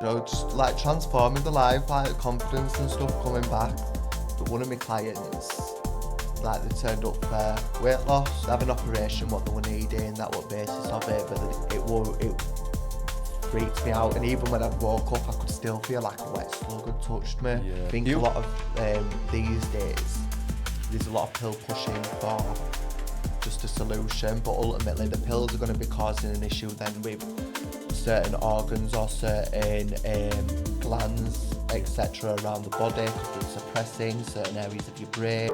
You know, just like transforming the life, like confidence and stuff coming back. But one of my clients, like they turned up for weight loss, have an operation, what they were needing, that was the basis of it, but it freaked me out, and even when I'd woke up I could still feel like a wet slug had touched me. Yeah. I think a lot of these days, there's a lot of pill pushing for just a solution, but ultimately the pills are going to be causing an issue then with certain organs or certain glands, etc. around the body, because it's suppressing certain areas of your brain.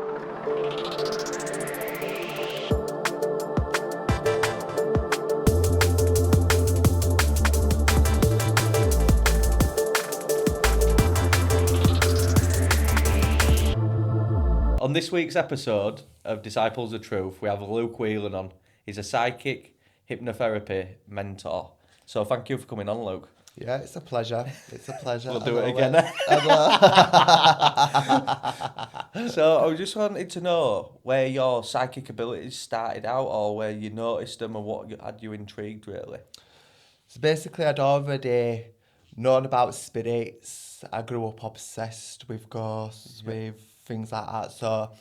On this week's episode of Disciples of Truth, we have Luke Whelan on. He's a psychic hypnotherapy mentor. So thank you for coming on, Luke. Yeah, it's a pleasure. It's a pleasure. We'll do it again. So I just wanted to know where your psychic abilities started out, or where you noticed them, and what had you intrigued, really. So basically, I'd already known about spirits. I grew up obsessed with ghosts, with things like that. So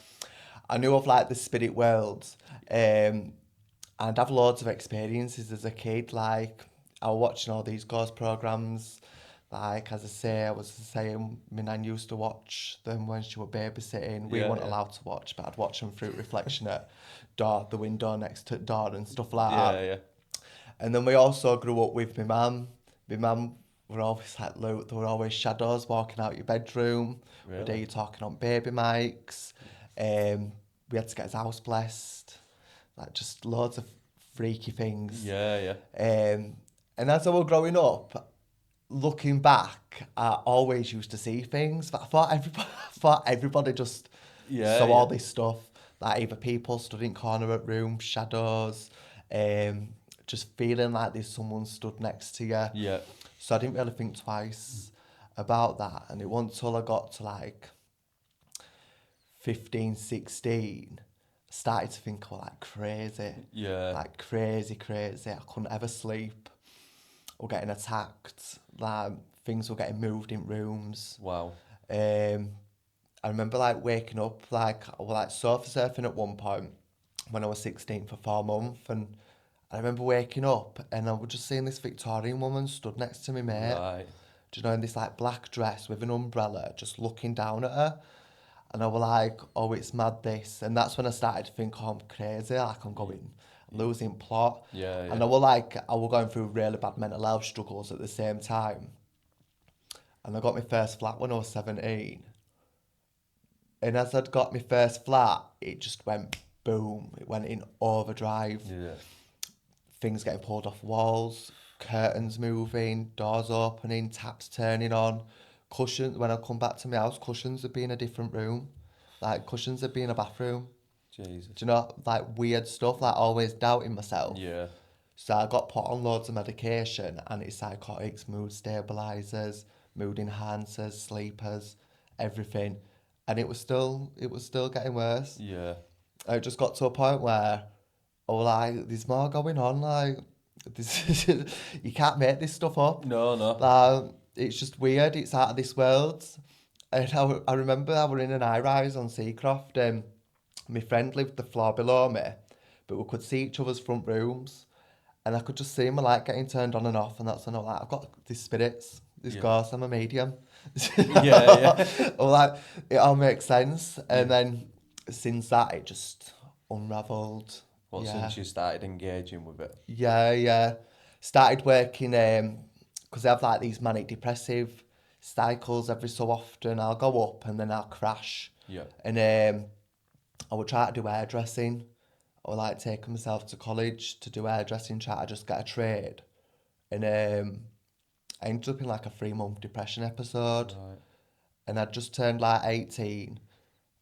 I knew of like the spirit world, and I've loads of experiences as a kid. Like I was watching all these ghost programs. Like as I say, I was saying, my nan used to watch them when she was babysitting. We weren't allowed to watch, but I'd watch them through reflection at the window next to the door and stuff like that. Yeah. And then we also grew up with my mum. My mum were always like, Luke, there were always shadows walking out your bedroom. Really? One day you're talking on baby mics. We had to get his house blessed. Like just loads of freaky things. Yeah. And as I was growing up, looking back, I always used to see things. But I thought everybody just saw all this stuff. Like either people stood in corner of room, shadows, just feeling like there's someone stood next to you. Yeah. So I didn't really think twice about that. And it wasn't until I got to like 15, 16, I started to think like crazy. Yeah. Like crazy. I couldn't ever sleep. Or getting attacked. Like things were getting moved in rooms. Wow. I remember like waking up, like I was like sofa surfing at one point when I was 16 for 4 months, and I remember waking up and I was just seeing this Victorian woman stood next to me, mate. Right. Do you know, in this like black dress with an umbrella, just looking down at her. And I was like, oh, it's mad this. And that's when I started to think, oh, I'm crazy, like I'm losing plot. Yeah. And I was going through really bad mental health struggles at the same time. And I got my first flat when I was 17. And as I'd got my first flat, it just went boom. It went in overdrive. Yeah. Things getting pulled off walls, curtains moving, doors opening, taps turning on. Cushions, when I come back to my house, cushions would be in a different room. Like cushions would be in a bathroom. Jesus. Do you know, like weird stuff, like always doubting myself. Yeah. So I got put on loads of medication, antipsychotics, mood stabilizers, mood enhancers, sleepers, everything. And it was still getting worse. Yeah. It just got to a point where, there's more going on. Like, this you can't make this stuff up. No. It's just weird. It's out of this world. And I remember I was in an high-rise on Seacroft, and my friend lived the floor below me, but we could see each other's front rooms, and I could just see my light getting turned on and off, and that's when I'm like, I've got these spirits, this ghost, I'm a medium. Yeah. It all makes sense. And then since that, it just unravelled. Since you started engaging with it? Yeah. Started working, because I have like these manic depressive cycles every so often. I'll go up and then I'll crash. Yeah. And I would try to do hairdressing. I would like taking myself to college to do hairdressing, try to just get a trade. And I ended up in like a 3-month depression episode. Right. And I'd just turned like 18,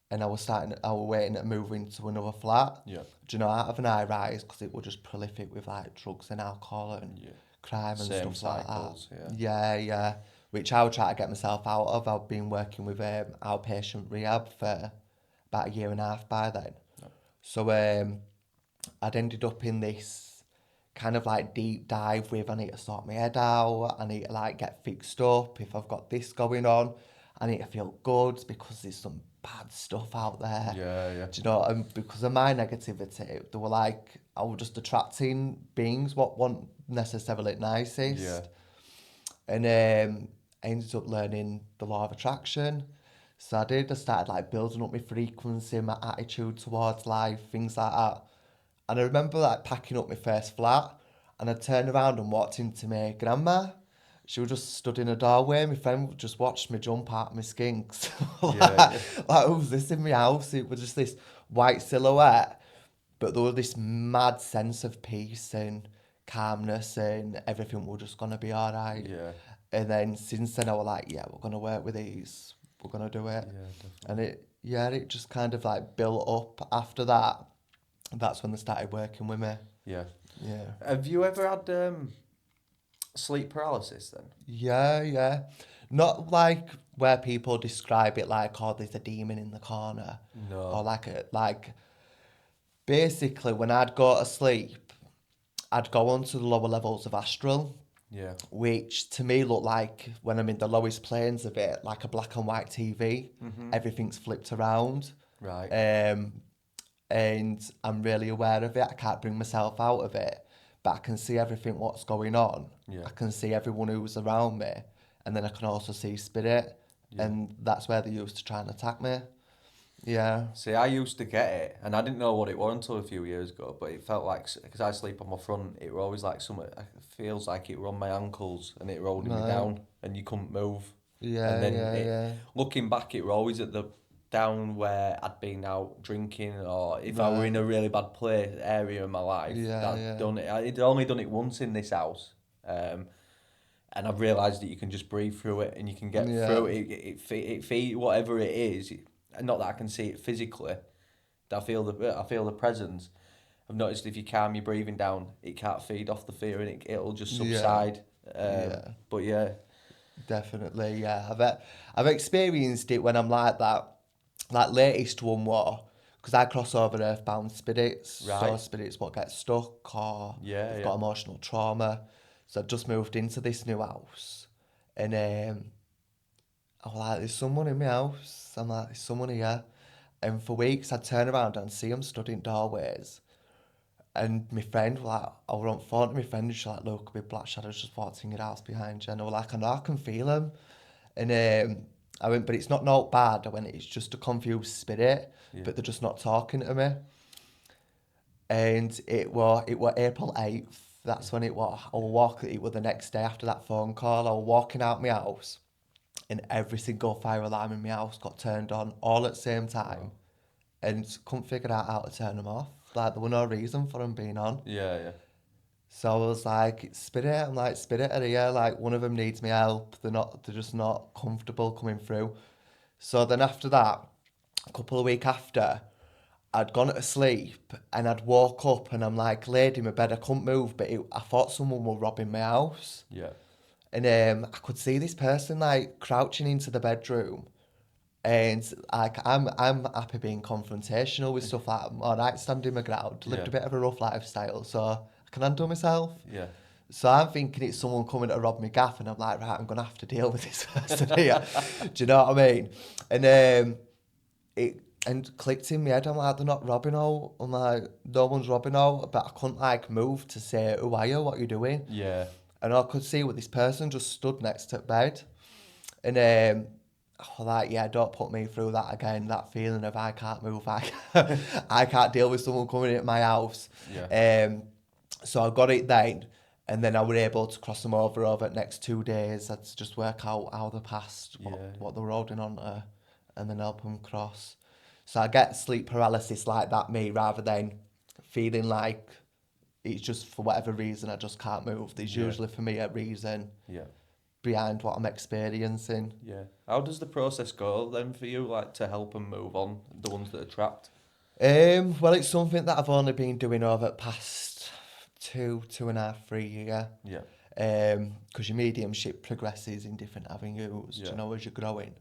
and I was waiting to move into another flat. Yeah. Do you know, out of an high rise, because it was just prolific with like drugs and alcohol and crime and Same stuff cycles, like that. Yeah. Which I would try to get myself out of. I've been working with outpatient rehab for about 1.5 years by then. No. So I'd ended up in this kind of like deep dive with. I need to sort my head out. I need to like get fixed up. If I've got this going on, I need to feel good because there's some bad stuff out there. Yeah. Do you know? And because of my negativity, they were like, I was just attracting beings what weren't necessarily nicest. Yeah. And I ended up learning the law of attraction. So I did. I started like building up my frequency, my attitude towards life, things like that. And I remember like packing up my first flat, and I turned around and walked into my grandma. She was just stood in a doorway. My friend just watched me jump out of my skinks. Yeah. Like, who's this in my house? It was just this white silhouette, but there was this mad sense of peace and calmness, and everything was just gonna be all right. Yeah. And then since then, I was like, yeah, we're gonna work with these. We're gonna do it. Yeah, definitely. And it just kind of like built up after that. That's when they started working with me. Yeah. Yeah. Have you ever had sleep paralysis then? Yeah. Not like where people describe it like, oh, there's a demon in the corner. No. Or like basically when I'd go to sleep, I'd go onto the lower levels of astral, Yeah. which to me look like when I'm in the lowest planes of it, like a black and white TV. Everything's flipped around. Right. And I'm really aware of it. I can't bring myself out of it, but I can see everything what's going on. Yeah. I can see everyone who's around me, and then I can also see spirit, and that's where they used to try and attack me. Yeah. See, I used to get it, and I didn't know what it was until a few years ago. But it felt like, because I sleep on my front, it were always like something. It feels like it were on my ankles, and it were holding me down, and you couldn't move. Yeah, And then yeah. looking back, it were always at the down where I'd been out drinking, or if I were in a really bad area in my life. I'd done it. I'd only done it once in this house, and I've realised that you can just breathe through it, and you can get through it. It whatever it is. Not that I can see it physically. I feel the presence. I've noticed if you calm your breathing down, it can't feed off the fear, and it'll just subside. But yeah. Definitely, yeah. I've experienced it when I'm like that. Like latest one was because I cross over earthbound spirits, Right. so spirits what get stuck or they've got emotional trauma. So I've just moved into this new house, and I was like, "There's someone in my house." I'm like, "There's someone here," and for weeks I'd turn around and see them stood in doorways. And my friend, like, I was on the phone to my friend, and she's like, "Look, a big black shadows just walked in your house behind you." And I was like, "I know, I can feel them." And I went, "But it's not bad." I went, "It's just a confused spirit, but they're just not talking to me." And it was April 8th. That's when it was. It was the next day after that phone call. I was walking out my house, and every single fire alarm in my house got turned on all at the same time. Wow. And couldn't figure out how to turn them off. Like, there was no reason for them being on. Yeah. So I was like, "Spirit," I'm like, "Spirit are here, like one of them needs my help. They're just not comfortable coming through." So then after that, a couple of weeks after, I'd gone to sleep and I'd woke up and I'm like laid in my bed, I couldn't move, but I thought someone were robbing my house. Yeah. And I could see this person like crouching into the bedroom. And like I'm happy being confrontational with stuff like I'm alright standing my ground, lived a bit of a rough lifestyle, so I can handle myself. Yeah. So I'm thinking it's someone coming to rob me gaff, and I'm like, right, I'm gonna have to deal with this person here. Do you know what I mean? And it clicked in my head. I'm like, they're not robbing all. I'm like, no one's robbing all, but I couldn't like move to say, "Who are you? What are you doing?" Yeah. And I could see what this person just stood next to the bed, and I was like, yeah, don't put me through that again. That feeling of I can't move, I can't deal with someone coming into my house. Yeah. So I got it then, and then I was able to cross them over the next 2 days. I had to just work out how they passed, what they were holding on to, and then help them cross. So I get sleep paralysis like that, me, rather than feeling like it's just for whatever reason I just can't move. There's usually for me a reason behind what I'm experiencing. Yeah. How does the process go then for you, like to help them move on, the ones that are trapped? Well, it's something that I've only been doing over the past 2.5, 3 years. Yeah. Because your mediumship progresses in different avenues, you know, as you're growing.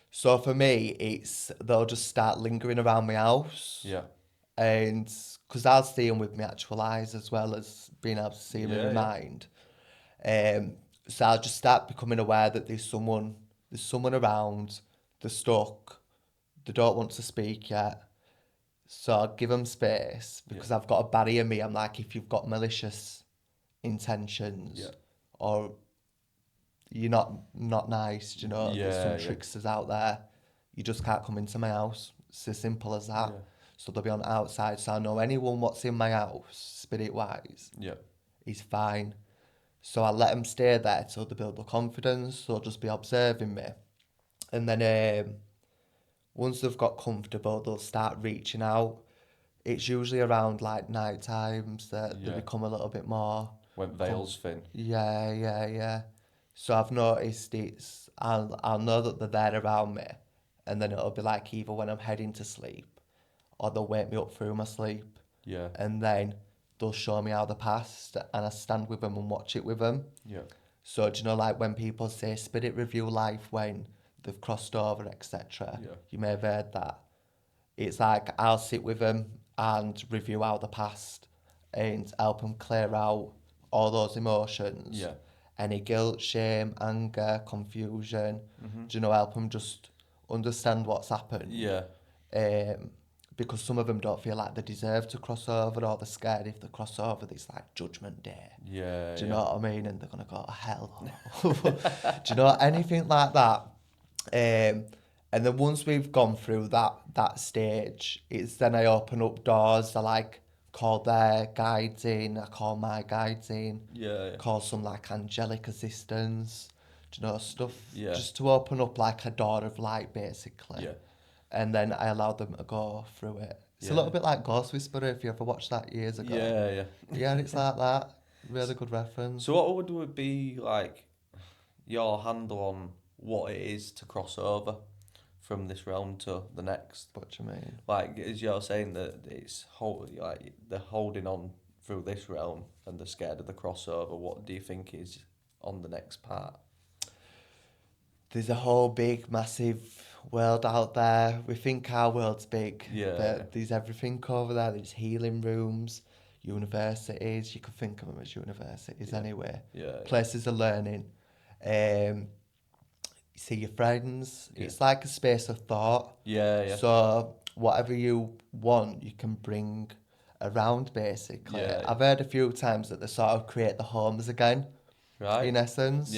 So for me, they'll just start lingering around my house. Yeah. And because I'll see them with my actual eyes as well as being able to see them in my mind. So I'll just start becoming aware that there's someone around, they're stuck, they don't want to speak yet. So I'll give them space because I've got a barrier in me. I'm like, if you've got malicious intentions or you're not nice, do you know, there's some tricksters out there, you just can't come into my house. It's as simple as that. So they'll be on the outside. So I know anyone what's in my house, spirit-wise, is fine. So I let them stay there till they build the confidence. They'll just be observing me. And then once they've got comfortable, they'll start reaching out. It's usually around like night times that they become a little bit more... When veils thin. Yeah. So I've noticed I'll know that they're there around me. And then it'll be like either when I'm heading to sleep or they'll wake me up through my sleep. Yeah. And then they'll show me how they passed and I stand with them and watch it with them. Yeah. So do you know, like when people say spirit review life when they've crossed over, etc. You may have heard that. It's like I'll sit with them and review how they passed and help them clear out all those emotions. Yeah. Any guilt, shame, anger, confusion. Do you know, help them just understand what's happened. Yeah. Because some of them don't feel like they deserve to cross over or they're scared if they cross over, there's like judgment day. Yeah. Do you know what I mean? And they're going to go to hell. Do you know, anything like that? And then once we've gone through that stage, it's then I open up doors. I like call their guides in, I call my guides in, call some like angelic assistants, do you know, stuff, just to open up like a door of light basically. And then I allow them to go through it. It's a little bit like Ghost Whisperer, if you ever watched that years ago. Yeah, it's like that. Really good reference. So what would be like your handle on what it is to cross over from this realm to the next? What do you mean? Like, as you're saying that it's like they're holding on through this realm and they're scared of the crossover. What do you think is on the next part? There's a whole big, massive world out there. We think our world's big, but there's everything over there. There's healing rooms, universities. You could think of them as universities anyway. Places of learning. You see your friends. It's like a space of thought. So whatever you want, you can bring around, basically. I've heard a few times that they sort of create the homes again, in essence.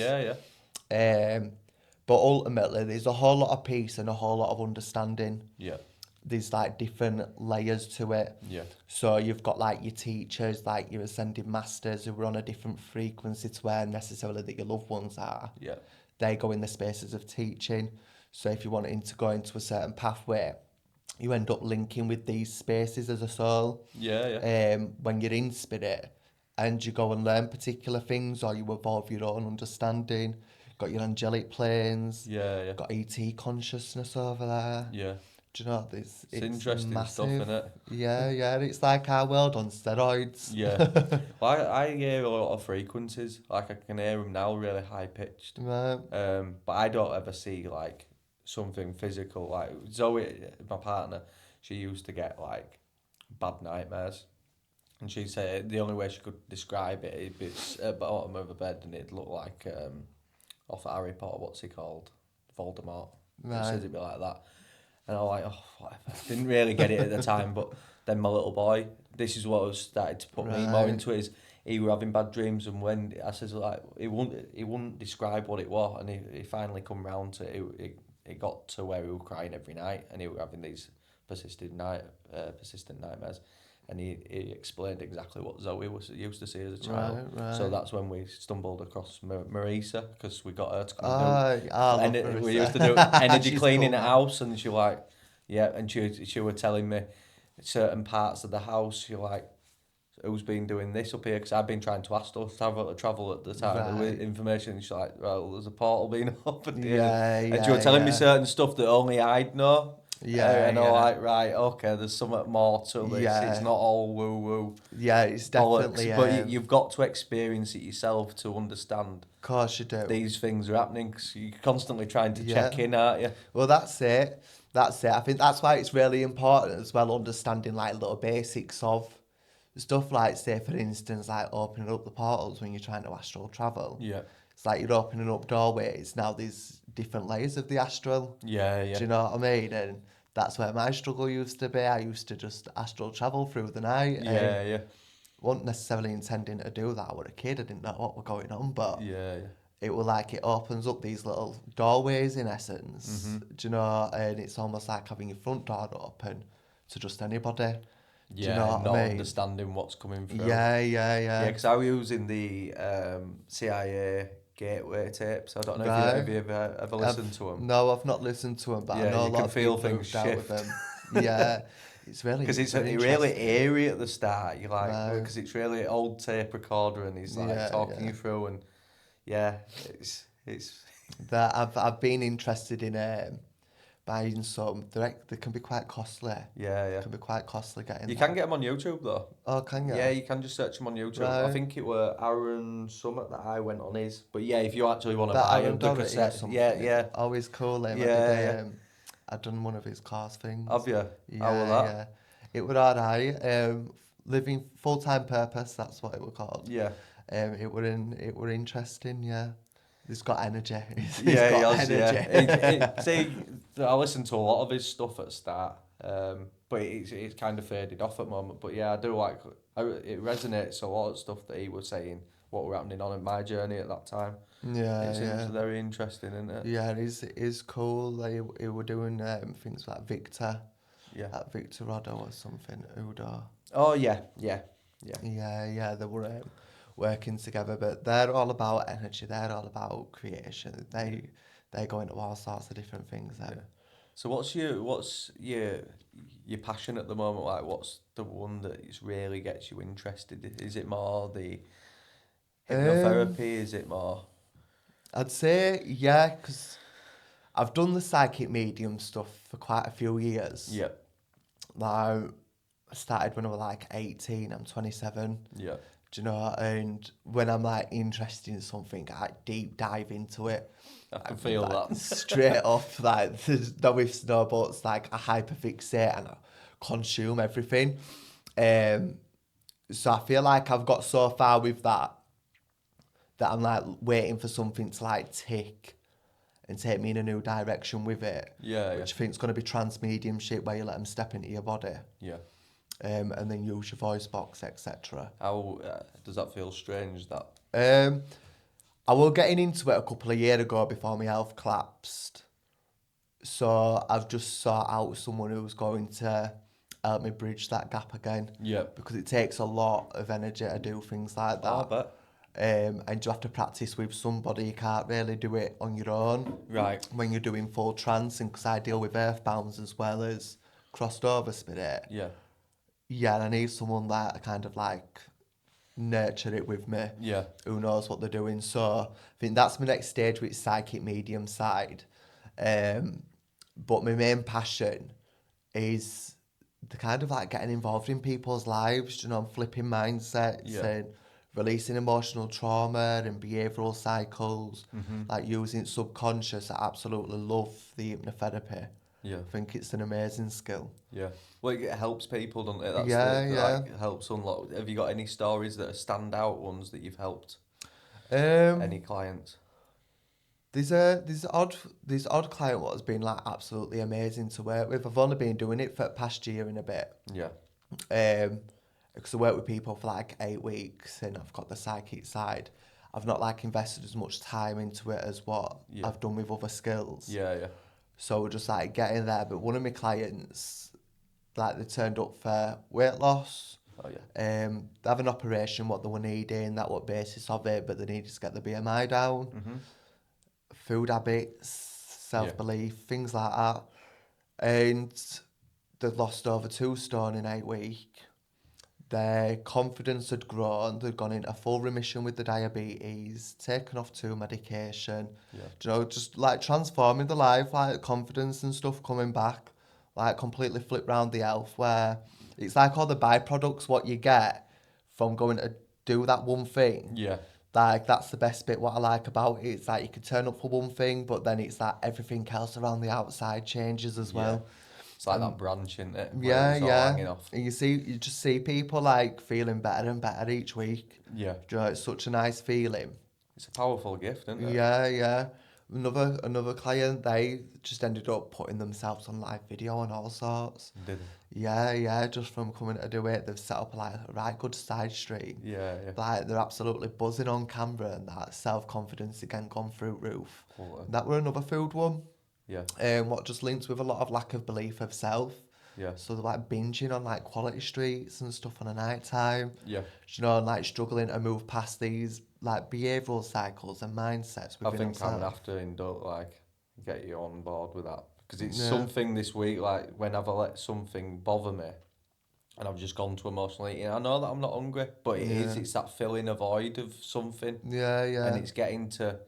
But ultimately, there's a whole lot of peace and a whole lot of understanding. There's like different layers to it. So you've got like your teachers, like your ascending masters who are on a different frequency to where necessarily that your loved ones are. They go in the spaces of teaching. So if you're wanting to go into a certain pathway, you end up linking with these spaces as a soul. When you're in spirit and you go and learn particular things or you evolve your own understanding. Got your angelic planes. Got ET consciousness over there. Do you know, it's interesting massive stuff, isn't it? It's like our world on steroids. Well, I hear a lot of frequencies. Like I can hear them now, really high pitched. But I don't ever see like something physical. Like Zoe, my partner, she used to get like bad nightmares. And she said the only way she could describe it, it's at the bottom of a bed and it'd look like off Harry Potter, what's he called? Voldemort. It says it'd be like that. And I'm like, oh, whatever. Didn't really get it at the time, but then my little boy, this is what was started to put me more into it, is he were having bad dreams, and when I says like, he wouldn't describe what it was, and he finally come round to it. It got to where he was crying every night, and he was having these persistent nightmares. And he explained exactly what Zoe used to see as a child. So that's when we stumbled across Marisa, because we got her to come do. We used to do energy cleaning at the house, and she like, and she was telling me certain parts of the house. She like, who's been doing this up here? Because I've been trying to ask her to travel at the time with information. And she's like, well, there's a portal being opened here. And she was telling me certain stuff that only I'd know. Yeah, And yeah. all like, right, okay, there's something more to this. Yeah. It's not all woo-woo. Yeah, it's bollocks, definitely... but you've got to experience it yourself to understand Of course you do. these things are happening, because you're constantly trying to check Yeah. in, aren't you? Well, that's it. That's it. I think that's why it's really important as well, understanding like little basics of stuff like, say, for instance, like opening up the portals when you're trying to astral travel. Yeah. It's like you're opening up doorways. Now there's different layers of the astral. Yeah, Do yeah. you know what I mean? And that's where my struggle used to be. I used to just astral travel through the night. Yeah, yeah. Wasn't necessarily intending to do that. I was a kid. I didn't know what was going on, but Yeah, yeah. it was like it opens up these little doorways in essence. Do you know? And it's almost like having your front door open to just anybody. Do you know Yeah, what not I mean? understanding what's coming through. Yeah, yeah, Yeah, yeah. because I was using the CIA gateway tapes. I don't know Right. if you ever listened to them. No, I've not listened to them, but I Yeah, know a you lot can of feel people things who've dealt with shift. them. Yeah, it's really Because it's really really interesting. eerie at the start. You're like, No. because it's really old tape recorder, and he's like Yeah, talking yeah. you through, and yeah, it's That I've been interested in buying some. They can be quite costly. yeah. Can be quite costly getting. You them. can get them on YouTube though. Oh, can you? Yeah, you can just search them on YouTube. I Right. think it were Aaron Summit that I went on his. But yeah, if you actually want to That buy Aaron them, the Doherty or cassette, something. yeah. Always cool. I did Yeah. I done one of his course things. Have you? How was Yeah, that? yeah. It was alright. Living full-time purpose. That's what it was called. Yeah. It were interesting. Yeah. He's got energy. He's Yeah, he got has, energy. yeah. See, I listened to a lot of his stuff at the start, but it's kind of faded off at the moment. But yeah, I do like it resonates a lot of stuff that he was saying, what were happening on in my journey at that time. Yeah, It seems yeah. very interesting, isn't it? Yeah, it is cool. They were doing things like Victor, Yeah. like Victor Roddo or something. Udo. Oh yeah. Yeah, yeah. They were working together, but they're all about energy. They're all about creation. They go into all sorts of different things. Then. Yeah. So what's your passion at the moment? Like, what's the one that really gets you interested? Is it more the hypnotherapy? Is it more? I'd say yeah, because I've done the psychic medium stuff for quite a few years. Yeah. Now, I started when I was like 18. I'm 27. Yeah. Do you know? And when I'm like interested in something, I deep dive into it. I can feel like, that. Straight off, like there's no ifs, no buts. Like I hyperfixate and I consume everything. So I feel like I've got so far with that I'm like waiting for something to like tick and take me in a new direction with it. Yeah. Which I think is going to be transmediumship, where you let them step into your body. Yeah. And then use your voice box, etc. How does that feel strange? That. I was getting into it a couple of years ago before my health collapsed. So I've just sought out someone who's going to help me bridge that gap again. Yeah. Because it takes a lot of energy to do things like that. Oh, I bet. And you have to practice with somebody. You can't really do it on your own. Right. When you're doing full trance, and because I deal with earthbounds as well as crossed over spirit. Yeah. Yeah, I need someone that kind of like nurture it with me. Yeah. Who knows what they're doing. So I think that's my next stage with psychic medium side. But my main passion is the kind of like getting involved in people's lives, you know, flipping mindsets and releasing emotional trauma and behavioural cycles, like using subconscious. I absolutely love the hypnotherapy. Yeah. I think it's an amazing skill. Yeah. Well, it helps people, doesn't it? That's Yeah. Like, it helps unlock. Have you got any stories that are standout ones that you've helped any clients? There's odd client what has been like absolutely amazing to work with. I've only been doing it for the past year and a bit. Yeah. Because I work with people for like 8 weeks and I've got the psychic side. I've not like invested as much time into it as what I've done with other skills. Yeah. So we're just like getting there. But one of my clients, like they turned up for weight loss. Oh yeah. They have an operation what they were needing, that what basis of it, but they needed to get the BMI down. Food habits, self-belief, things like that. And they'd lost over 2 stone in 8 weeks. Their confidence had grown. They'd gone into full remission with the diabetes, taken off 2 medication. Yeah. You know, just like transforming the life, like confidence and stuff coming back. like completely flip round the health, where it's like all the byproducts what you get from going to do that one thing. Yeah. Like, that's the best bit what I like about it. It's like you can turn up for one thing, but then it's like everything else around the outside changes as well. It's like that branch, isn't it? Where Yeah, it's all hanging off. and you just see people like feeling better and better each week. Yeah. Do you know, it's such a nice feeling. It's a powerful gift, isn't it? Yeah. Another client, they just ended up putting themselves on live video and all sorts. Did it? Yeah, just from coming to do it, they've set up like a right good side stream. Yeah. Like, they're absolutely buzzing on camera, and that self-confidence again gone through roof. Cool. That were another food one. Yeah. What just links with a lot of lack of belief of self. Yeah. So they're like binging on like quality streets and stuff on a night time. Yeah. You know, and like struggling to move past these like behavioural cycles and mindsets I within think themselves. I'm gonna have to like get you on board with that, because it's something this week, like whenever I let something bother me and I've just gone to emotional eating, I know that I'm not hungry, but it's that filling a void of something. Yeah. And it's getting to,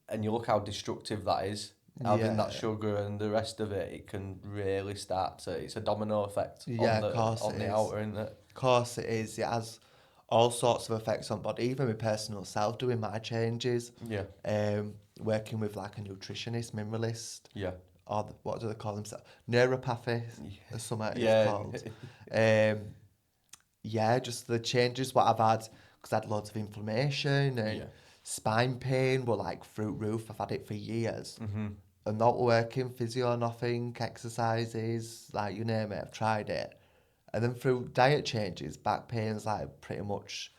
and you look how destructive that is. Having that sugar and the rest of it, it can really start to, it's a domino effect on the outer, isn't it? Of course it is. It has all sorts of effects on body, even my personal self, doing my changes. Yeah. Working with like a nutritionist, mineralist. Yeah. Or what do they call themselves? Neuropathy, or something Yeah. it's called. Just the changes what I've had, because I had loads of inflammation and spine pain were like through roof. I've had it for years. Mm-hmm. And not working, physio, nothing, exercises, like you name it, I've tried it. And then through diet changes, back pain's like pretty much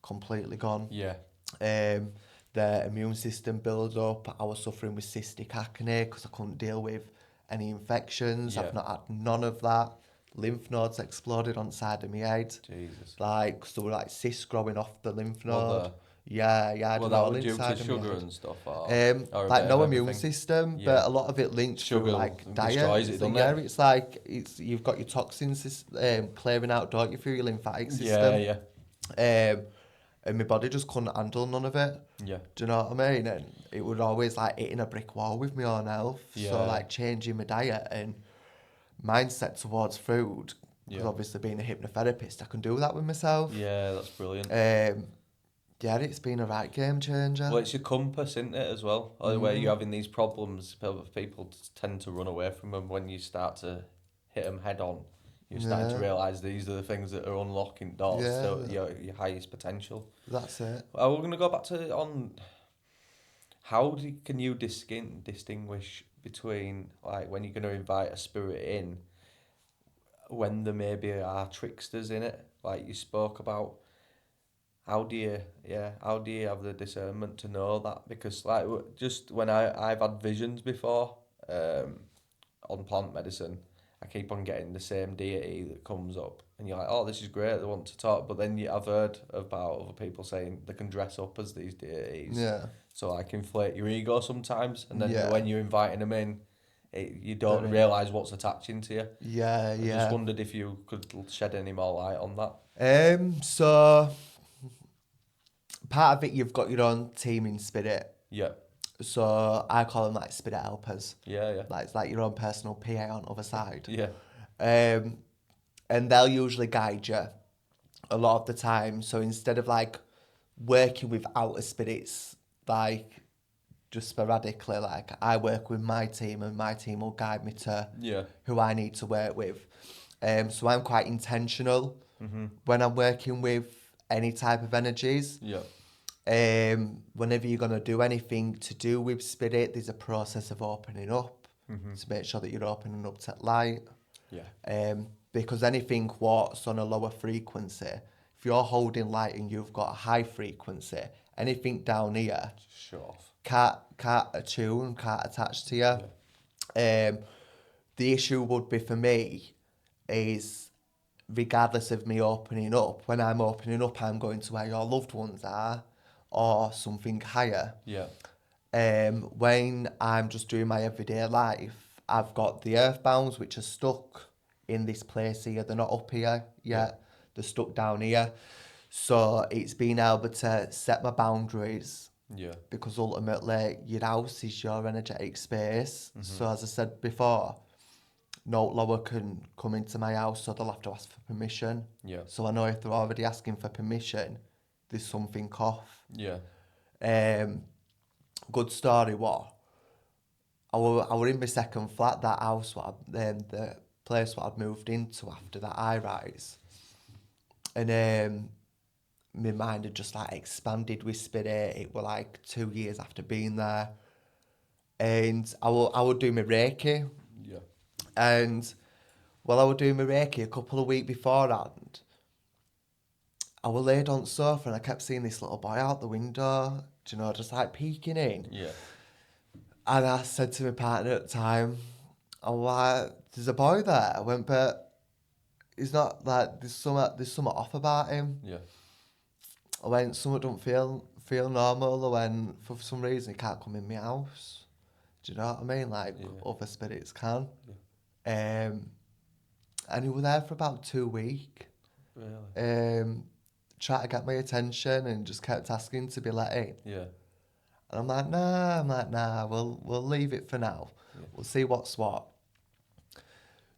completely gone. Yeah. The immune system build up. I was suffering with cystic acne because I couldn't deal with any infections. I've not had none of that. Lymph nodes exploded on the side of my head. Jesus. Like, so like cysts growing off the lymph node. Yeah, I had well, it that all was due inside to of my sugar head. and stuff, or Like no immune everything. system, but a lot of it linked Sugar through like diet. destroys it, doesn't it? It's like you've got your toxins clearing out, don't you, through your lymphatic system? Yeah. And my body just couldn't handle none of it. Yeah. Do you know what I mean? And it would always like hitting a brick wall with my own health. Yeah. So like changing my diet and mindset towards food. Because obviously being a hypnotherapist, I can do that with myself. Yeah, that's brilliant. It's been a right game changer. Well, it's your compass, isn't it, as well? Where you're having these problems, people tend to run away from them when you start to hit them head on. You're starting to realise these are the things that are unlocking doors to your highest potential. That's it. We're going to go back to can you distinguish between like when you're going to invite a spirit in, when there maybe are tricksters in it, like you spoke about. How do you have the discernment to know that? Because like just when I've had visions before on plant medicine, I keep on getting the same deity that comes up, and you're like, oh, this is great, they want to talk, but then I've heard about other people saying they can dress up as these deities, so like inflate your ego sometimes, and then when you're inviting them in, you don't realise what's attaching to you. I just wondered if you could shed any more light on that. So part of it, you've got your own teaming spirit. Yeah. So I call them like spirit helpers. Yeah. Like it's like your own personal PA on the other side. Yeah. And they'll usually guide you a lot of the time. So instead of like working with outer spirits, like just sporadically, like I work with my team and my team will guide me to who I need to work with. So I'm quite intentional when I'm working with any type of energies. Yeah. Whenever you're going to do anything to do with spirit, there's a process of opening up to make sure that you're opening up to light. Yeah. Because anything what's on a lower frequency, if you're holding light and you've got a high frequency, anything down here shut off. Can't attune, can't attach to you. Yeah. The issue would be for me is, regardless of me opening up, when I'm opening up, I'm going to where your loved ones are or something higher. Yeah. When I'm just doing my everyday life, I've got the earthbounds which are stuck in this place here. They're not up here yet. They're stuck down here. So it's being able to set my boundaries. Yeah. Because ultimately, your house is your energetic space. So as I said before, no lower can come into my house, so they'll have to ask for permission. Yeah. So I know if they're already asking for permission, there's something off. Yeah. Good story, what? I were in my second flat, that house, the place what I'd moved into after that high rise. And my mind had just like expanded with spirit. It were like 2 years after being there. And I would do my Reiki. Yeah. And while I was doing my Reiki a couple of weeks beforehand, I was laid on the sofa and I kept seeing this little boy out the window, do you know, just like peeking in. Yeah. And I said to my partner at the time, I was like, there's a boy there. I went, but he's not like, there's something off about him. Yeah. I went, something don't feel normal. I went, for some reason he can't come in my house. Do you know what I mean? Like other spirits can. Yeah. And he was there for about 2 weeks. Really? Tried to get my attention and just kept asking to be let in. Yeah. And I'm like, nah, we'll leave it for now. Yeah. We'll see what's what.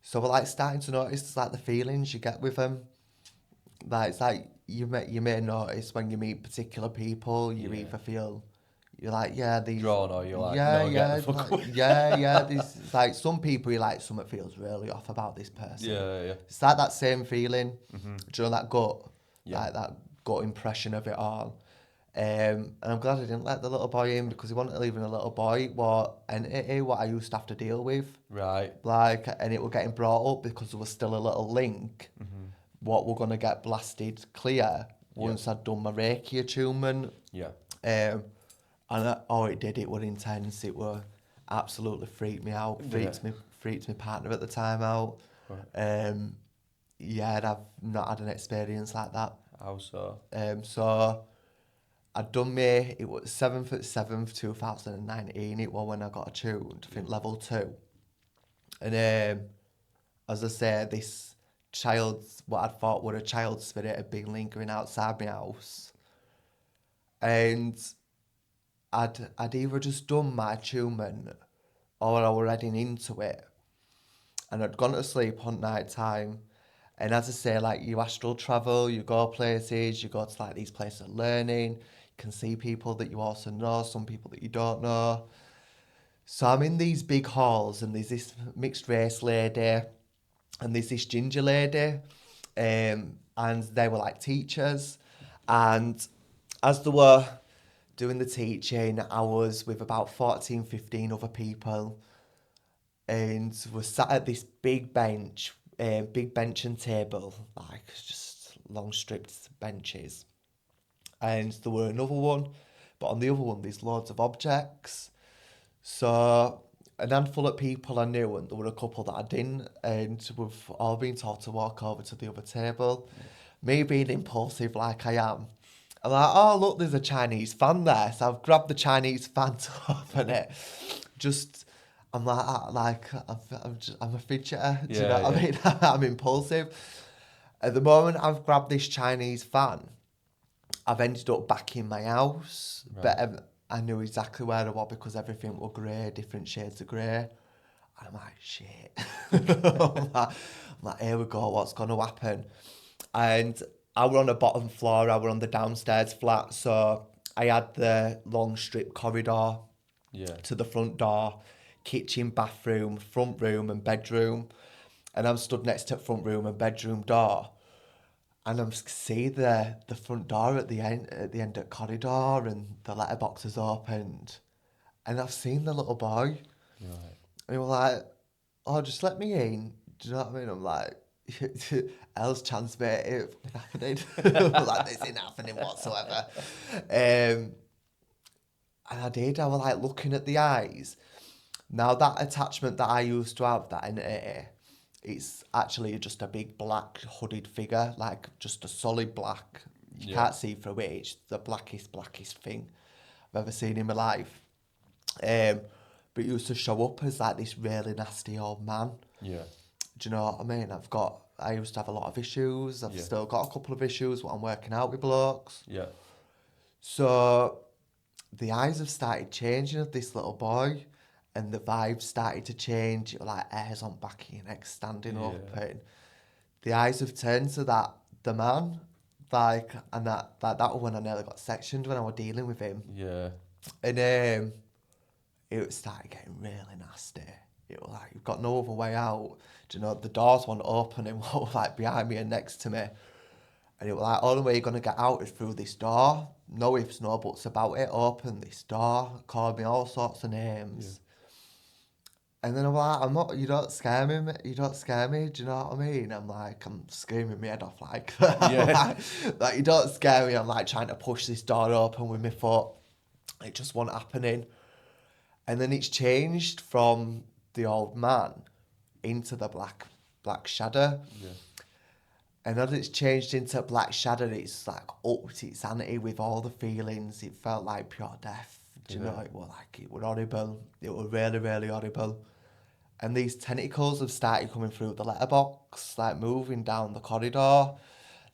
So we're like starting to notice like the feelings you get with them. Like it's like you may notice when you meet particular people, you either feel you're like, yeah, these drawn, or you're like, yeah, no, yeah, get the fuck away. yeah. These like some people you like something feels really off about this person. Yeah. It's like that same feeling. Mm-hmm. Do you know that gut? Yeah. Like that gut impression of it all. And I'm glad I didn't let the little boy in because he wasn't even a little boy. What I used to have to deal with. Right. Like, and it was getting brought up because there was still a little link. Mm-hmm. What we're going to get blasted clear once I'd done my Reiki attunement. Yeah. And it did. It was intense. It were absolutely freaked me out. Freaked my partner at the time out. Right. And I've not had an experience like that. How so? So I'd done it was 7th at 7th, 2019. It was when I got attuned, I think level 2. And as I say, this what I thought were a child spirit had been lingering outside my house. And I'd either just done my attunement or I was heading into it. And I'd gone to sleep on night time. And as I say, like you astral travel, you go places, you go to like these places of learning, you can see people that you also know, some people that you don't know. So I'm in these big halls and there's this mixed race lady and there's this ginger lady, and they were like teachers. And as they were doing the teaching, I was with about 14, 15 other people, and we sat at this big bench and table, like just long stripped benches. And there were another one, but on the other one there's loads of objects. So a handful of people I knew, and there were a couple that I didn't, and we've all been told to walk over to the other table. Me being impulsive like I am, I'm like, oh look, there's a Chinese fan there, so I've grabbed the Chinese fan to open it. I'm like I'm a fidgeter, do you know what I mean? I'm impulsive. At the moment I've grabbed this Chinese fan, I've ended up back in my house, but I knew exactly where I was because everything was grey, different shades of grey. I'm like, shit. I'm like, here we go, what's going to happen? And I were on the bottom floor, I were on the downstairs flat, so I had the long strip corridor to the front door, kitchen, bathroom, front room and bedroom. And I'm stood next to the front room and bedroom door. And I'm see the front door at the end of the corridor, and the letterbox is opened. And I've seen the little boy. Right. And he was like, oh, just let me in. Do you know what I mean? I'm like, else chance, mate, it's happening. Like, this isn't happening whatsoever. And I did. I was like looking at the eyes. Now that attachment that I used to have, that entity, it's actually just a big black hooded figure, like just a solid black. You can't see through it. It's the blackest thing I've ever seen in my life. But it used to show up as like this really nasty old man. Yeah. Do you know what I mean? I used to have a lot of issues. I've still got a couple of issues when I'm working out with blokes. Yeah. So the eyes have started changing of this little boy. and the vibes started to change. It was like hairs on back of your neck standing up, and the eyes have turned to the man, like, and that was when I nearly got sectioned when I was dealing with him. Yeah. And it started getting really nasty. It was like, you've got no other way out. Do you know, the doors weren't open and what was like behind me and next to me. And it was like, all the way you're going to get out is through this door. No ifs, no buts about it. Open this door. Called me all sorts of names. Yeah. And then I'm like, you don't scare me, you don't scare me, do you know what I mean? I'm screaming my head off, like, like, you don't scare me. I'm like trying to push this door open with my foot. It just wasn't happening. And then it's changed from the old man into the black shadow. Yeah. And as it's changed into black shadow, it's like upped its sanity with all the feelings. It felt like pure death. Do you know? It was horrible. It was really, really horrible. And these tentacles have started coming through the letterbox, like moving down the corridor.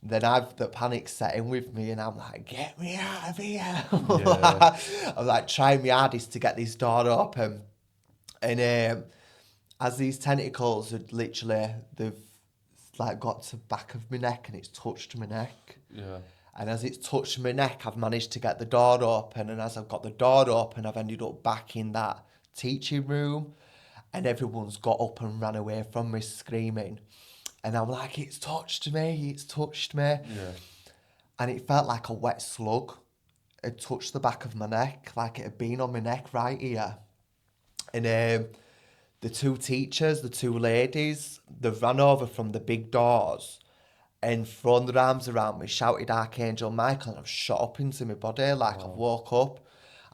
Then the panic set in with me, and I'm like, get me out of here. Yeah. I'm like trying my hardest to get this door open. And as these tentacles had they've like got to the back of my neck and it's touched my neck. Yeah. And as it's touched my neck, I've managed to get the door open. And as I've got the door open, I've ended up back in that teaching room. And everyone's got up and ran away from me screaming. And I'm like, it's touched me. Yeah. And it felt like a wet slug. It touched the back of my neck, like it had been on my neck right here. And the two teachers, the two ladies, they ran over from the big doors and thrown their arms around me, shouted Archangel Michael, and I've shot up into my body, like I've woke up.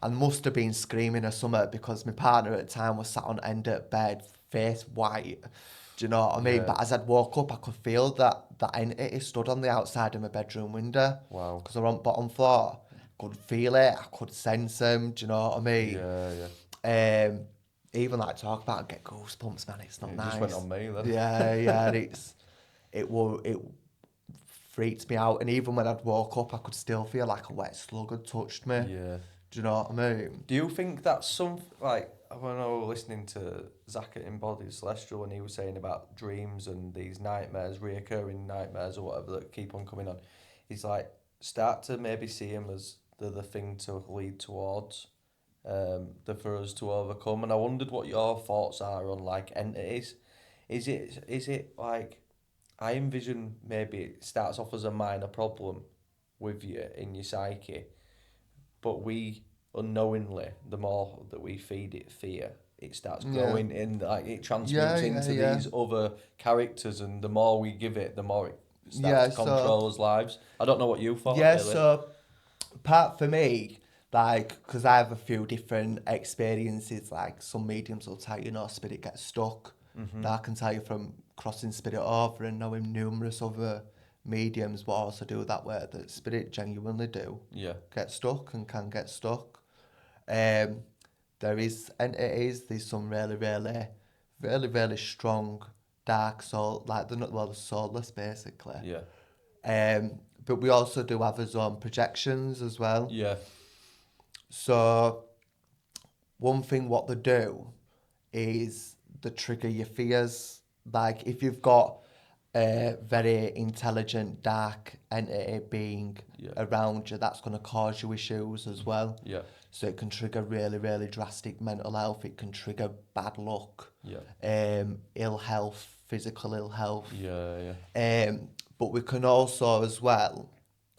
And must have been screaming or something because my partner at the time was sat on end of bed, face white. Do you know what I mean? Yeah. But as I'd woke up, I could feel that entity stood on the outside of my bedroom window. Wow. Because I was on bottom floor. I could feel it. I could sense them. Do you know what I mean? Yeah. Even like talk about it, get goosebumps, man. It's not nice. It just went on me then. Yeah. It freaked me out. And even when I'd woke up, I could still feel like a wet slug had touched me. Yeah. Do you know what I mean? Do you think that's something, like, when I was listening to Zach at Embodied Celestial and he was saying about dreams and these nightmares, reoccurring nightmares or whatever that keep on coming on, he's like, start to maybe see them as the thing to lead towards, for us to overcome. And I wondered what your thoughts are on, like, entities. Is it like, I envision maybe it starts off as a minor problem with you in your psyche, but we unknowingly, the more that we feed it fear, it starts growing and like it transmutes into these other characters, and the more we give it, the more it starts to control us lives. I don't know what you thought. Yeah, really. So part for me, like, because I have a few different experiences, like some mediums will tell you, spirit gets stuck. Mm-hmm. That I can tell you from crossing spirit over and knowing numerous other mediums will also do that, where the spirit genuinely do get stuck and can get stuck. There is entities, there's some really, really, really, really strong dark soul, like the soulless basically. Yeah. But we also do have our own projections as well. Yeah. So one thing what they do is they trigger your fears. Like if you've got a very intelligent dark entity being around you, that's going to cause you issues as well. Yeah. So it can trigger really, really drastic mental health. It can trigger bad luck. Yeah. Ill health, physical ill health. Yeah. But we can also as well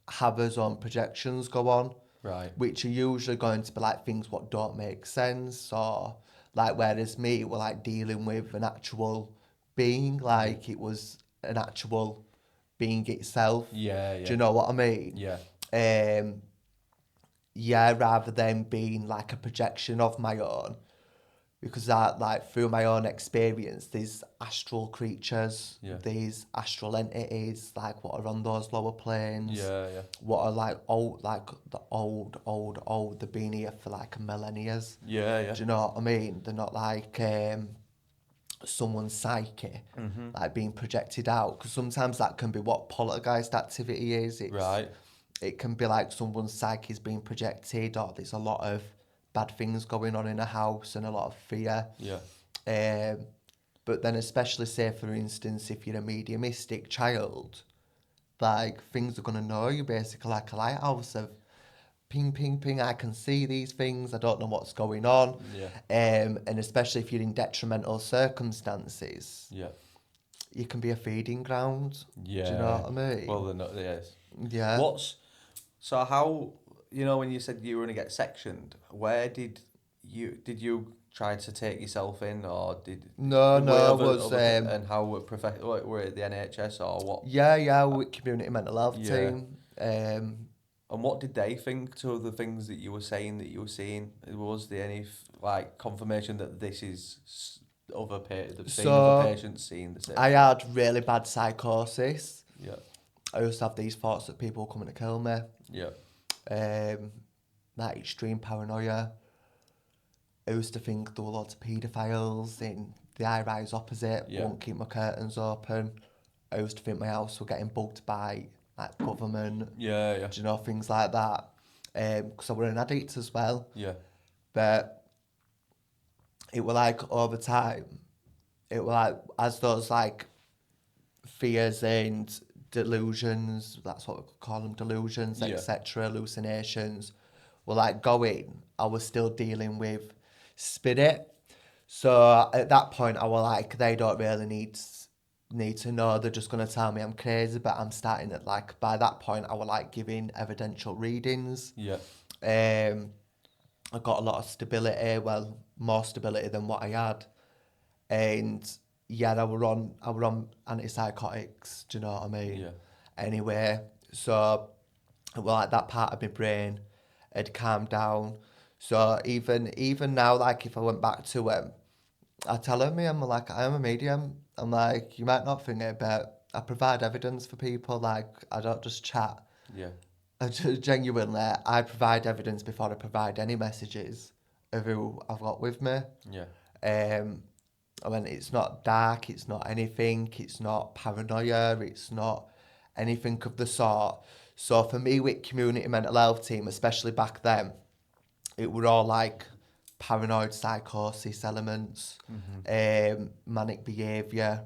have our own projections go on. Right. Which are usually going to be like things what don't make sense, or like whereas me we're like dealing with an actual being, like it was an actual being itself. Yeah. Do you know what I mean? Yeah. Rather than being like a projection of my own, because that, like, through my own experience, these astral creatures, these astral entities, like what are on those lower planes, what are like old, they've been here for like millennia. Do you know what I mean? They're not like someone's psyche, like being projected out, because sometimes that can be what poltergeist activity is. It can be like someone's psyche is being projected, or there's a lot of bad things going on in a house and a lot of fear. Yeah. But then especially say, for instance, if you're a mediumistic child, like things are going to know you basically like a lighthouse of ping, ping, ping, I can see these things, I don't know what's going on. Yeah. And especially if you're in detrimental circumstances, Yeah. you can be a feeding ground. Yeah. Do you know what I mean? Well, they're not, yes. Yeah. So how, when you said you were going to get sectioned, where did you try to take yourself in, or No, I was... and how were it the NHS or what? Yeah, with community mental health Yeah. team. And what did they think to the things that you were saying that you were seeing? Was there any confirmation that this is other patients seeing the same? I had really bad psychosis. Yeah. I used to have these thoughts that people were coming to kill me. Yeah. That extreme paranoia. I used to think there were lots of paedophiles in the high-rise opposite. Yeah. Wouldn't keep my curtains open. I used to think my house was getting bugged by like government. Yeah. Do you know, things like that? Because I were an addict as well. Yeah. But it were like over time, it were like as those like fears and delusions, that's what we could call them, delusions, etc., hallucinations, were like going, I was still dealing with spirit. So at that point, I was like, they don't really need to know. They're just going to tell me I'm crazy. But I'm starting at like, by that point, I was like giving evidential readings. Yeah. I got a lot of stability, well, more stability than what I had. And yeah, I were on antipsychotics, do you know what I mean? Yeah. Anyway, so well, like that part of my brain had calmed down. So even now, like if I went back to him, I tell him, I'm like, I am a medium. I'm like, you might not think it, but I provide evidence for people. Like, I don't just chat. Yeah. Genuinely, I provide evidence before I provide any messages of who I've got with me. Yeah. I mean, it's not dark, it's not anything, it's not paranoia, it's not anything of the sort. So for me, with community mental health team, especially back then, it were all like paranoid psychosis elements, manic behaviour,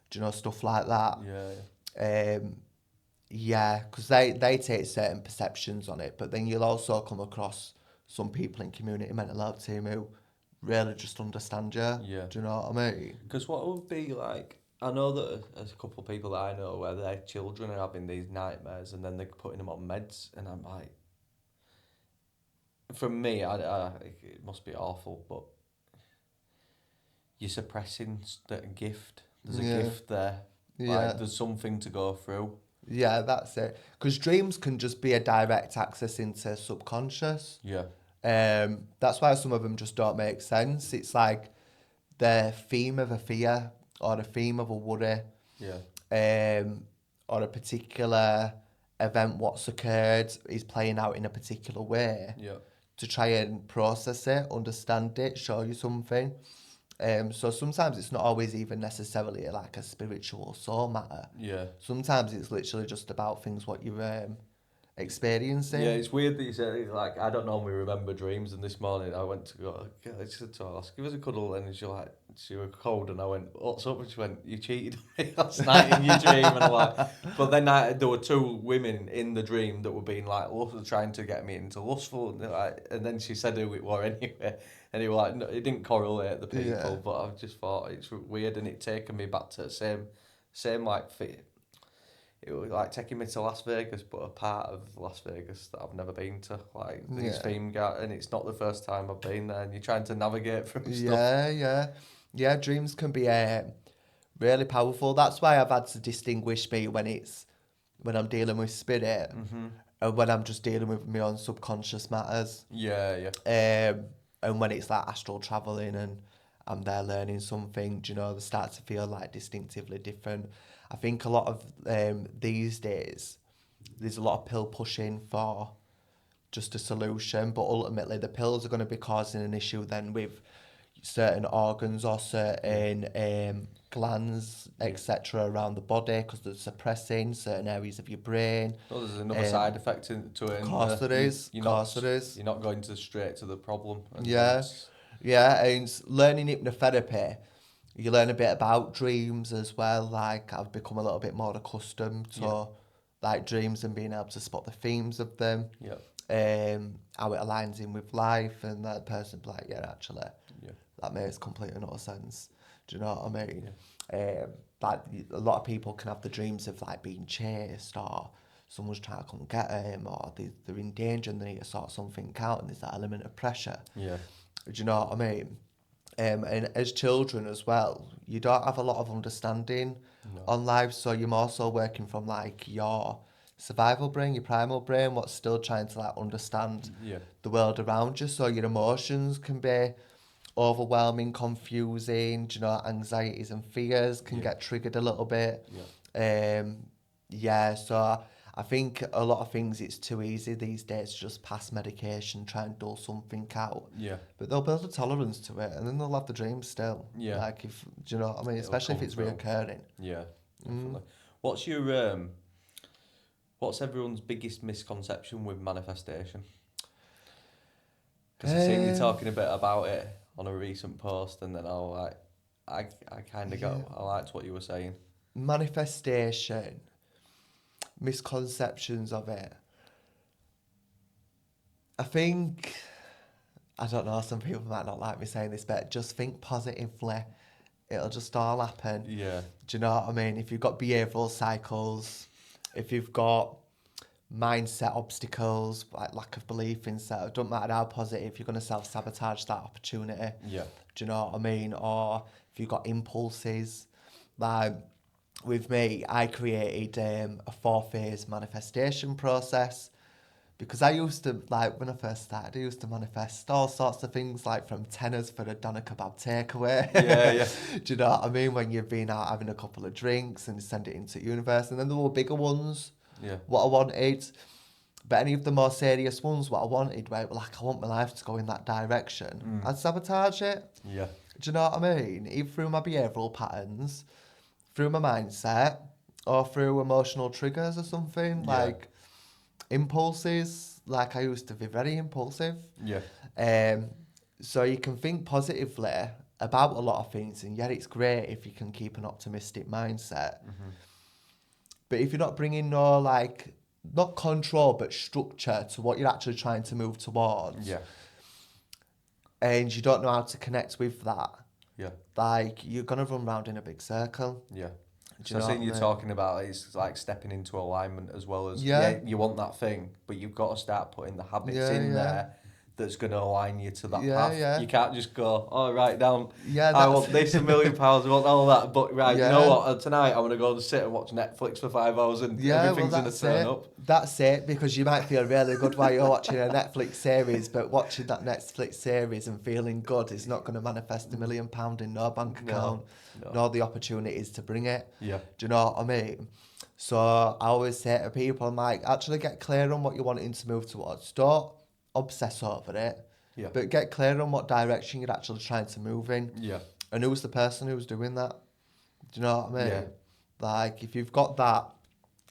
do you know, stuff like that. Yeah. Yeah, because they take certain perceptions on it, but then you'll also come across some people in community mental health team who really just understand you. Yeah. Do you know what I mean? Because what would be like, I know that there's a couple of people that I know where their children are having these nightmares and then they're putting them on meds, and I'm like, for me, it must be awful, but you're suppressing the gift. There's a gift there. Like, there's something to go through. Yeah, that's it. Because dreams can just be a direct access into subconscious. Yeah. That's why some of them just don't make sense. It's like the theme of a fear or the theme of a worry. Yeah. Or a particular event, what's occurred, is playing out in a particular way. Yeah. To try and process it, understand it, show you something. So sometimes it's not always even necessarily like a spiritual soul matter. Yeah. Sometimes it's literally just about things what you're experiencing. Yeah, it's weird that you said it, like, I don't normally remember dreams, and this morning I went to go, I said to her, let's give us a cuddle, and she was cold, and I went, what's up? And she went, you cheated on me last night in your dream, and I'm like, but then there were two women in the dream that were being like, trying to get me into lustful, and then she said who it were anyway, and it was like, no, it didn't correlate the people, but I just thought it's weird, and it taken me back to the same like fear. It was like taking me to Las Vegas, but a part of Las Vegas that I've never been to. Like these theme and it's not the first time I've been there. And you're trying to navigate through stuff. Yeah. Dreams can be really powerful. That's why I've had to distinguish me when I'm dealing with spirit, and when I'm just dealing with my own subconscious matters. Yeah. And when it's like astral traveling and I'm there learning something, you know, they start to feel like distinctively different. I think a lot of these days, there's a lot of pill pushing for just a solution, but ultimately the pills are going to be causing an issue then with certain organs or certain glands, etc., around the body because they're suppressing certain areas of your brain. Well, there's another side effect to it. Of course there is. Of course there is. You're not going straight to the problem. Yeah, yeah, and learning hypnotherapy, you learn a bit about dreams as well. Like I've become a little bit more accustomed to like dreams and being able to spot the themes of them. Yeah. How it aligns in with life, and that person be like, yeah, actually, that makes complete and utter sense. Do you know what I mean? Yeah. Like a lot of people can have the dreams of like being chased, or someone's trying to come get them, or they're in danger and they need to sort something out, and there's that element of pressure. Yeah. Do you know what I mean? And as children as well, you don't have a lot of understanding on life, so you're more so working from like your survival brain, your primal brain, what's still trying to like understand the world around you. So your emotions can be overwhelming, confusing. Do you know, anxieties and fears can get triggered a little bit. So I think a lot of things, it's too easy these days to just pass medication, try and dull something out. Yeah. But they'll build a tolerance to it, and then they'll have the dreams still. Yeah. Like if, do you know what I mean? Especially if it's reoccurring. Yeah, definitely. What's your what's everyone's biggest misconception with manifestation? Because I see you talking a bit about it on a recent post, and then I kind of got, I liked what you were saying. Manifestation. Misconceptions of it. I think, I don't know, some people might not like me saying this, but just think positively. It'll just all happen. Yeah. Do you know what I mean? If you've got behavioural cycles, if you've got mindset obstacles, like lack of belief in self, it doesn't matter how positive, you're going to self-sabotage that opportunity. Yeah. Do you know what I mean? Or if you've got impulses, like with me, I created a 4-phase manifestation process because I used to, like when I first started, I used to manifest all sorts of things, like from tenors for a doner kebab takeaway. Yeah. Do you know what I mean? When you've been out having a couple of drinks and send it into the universe. And then there were bigger ones, what I wanted. But any of the more serious ones, what I wanted, where like I want my life to go in that direction, I'd sabotage it. Yeah. Do you know what I mean? Either through my behavioural patterns, through my mindset, or through emotional triggers or something, like impulses. Like I used to be very impulsive. Yeah. So you can think positively about a lot of things, and yet it's great if you can keep an optimistic mindset. Mm-hmm. But if you're not bringing no, like, not control, but structure to what you're actually trying to move towards, and you don't know how to connect with that, like, you're going to run around in a big circle. Yeah. So I think you're talking about it's like stepping into alignment as well as, you want that thing, but you've got to start putting the habits there that's going to align you to that path. Yeah. You can't just go, write down, I want this, £1 million, I want all that, but you know what, tonight I'm going to go and sit and watch Netflix for 5 hours and everything's going to turn up. That's it, because you might feel really good while you're watching a Netflix series, but watching that Netflix series and feeling good is not going to manifest £1 million in no bank account, nor the opportunities to bring it. Yeah. Do you know what I mean? So I always say to people, I'm like, actually get clear on what you're wanting to move towards. Don't obsess over it, but get clear on what direction you're actually trying to move in. Yeah. And who's the person who's doing that? Do you know what I mean? Yeah. Like, if you've got that,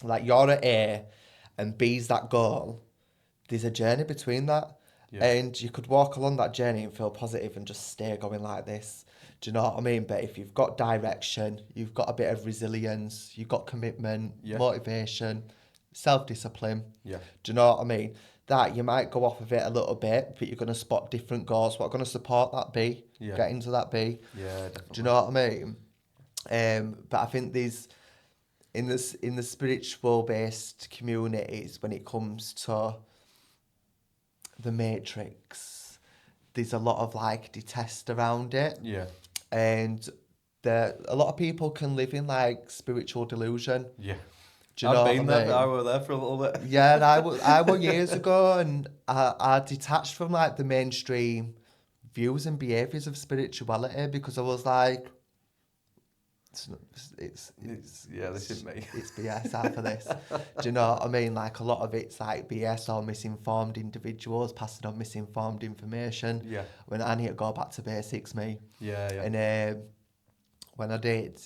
like you're at A and B's that goal, there's a journey between that. Yeah. And you could walk along that journey and feel positive and just stay going like this. Do you know what I mean? But if you've got direction, you've got a bit of resilience, you've got commitment, motivation, self-discipline. Yeah. Do you know what I mean? That you might go off of it a little bit, but you're going to spot different goals. What are going to support that B? Yeah. Get into that B. Yeah, definitely. Do you know what I mean? But I think these in the spiritual based communities, when it comes to the matrix, there's a lot of like detest around it. Yeah. And a lot of people can live in like spiritual delusion. Yeah. Do you know what I mean? I was there for a little bit. Yeah, and I was years ago, and I detached from like the mainstream views and behaviours of spirituality because I was like, It's this is me. It's BS half of this. Do you know what I mean? Like a lot of it's like BS or misinformed individuals passing on misinformed information. Yeah. When I need to go back to basics, me. Yeah. And when I did,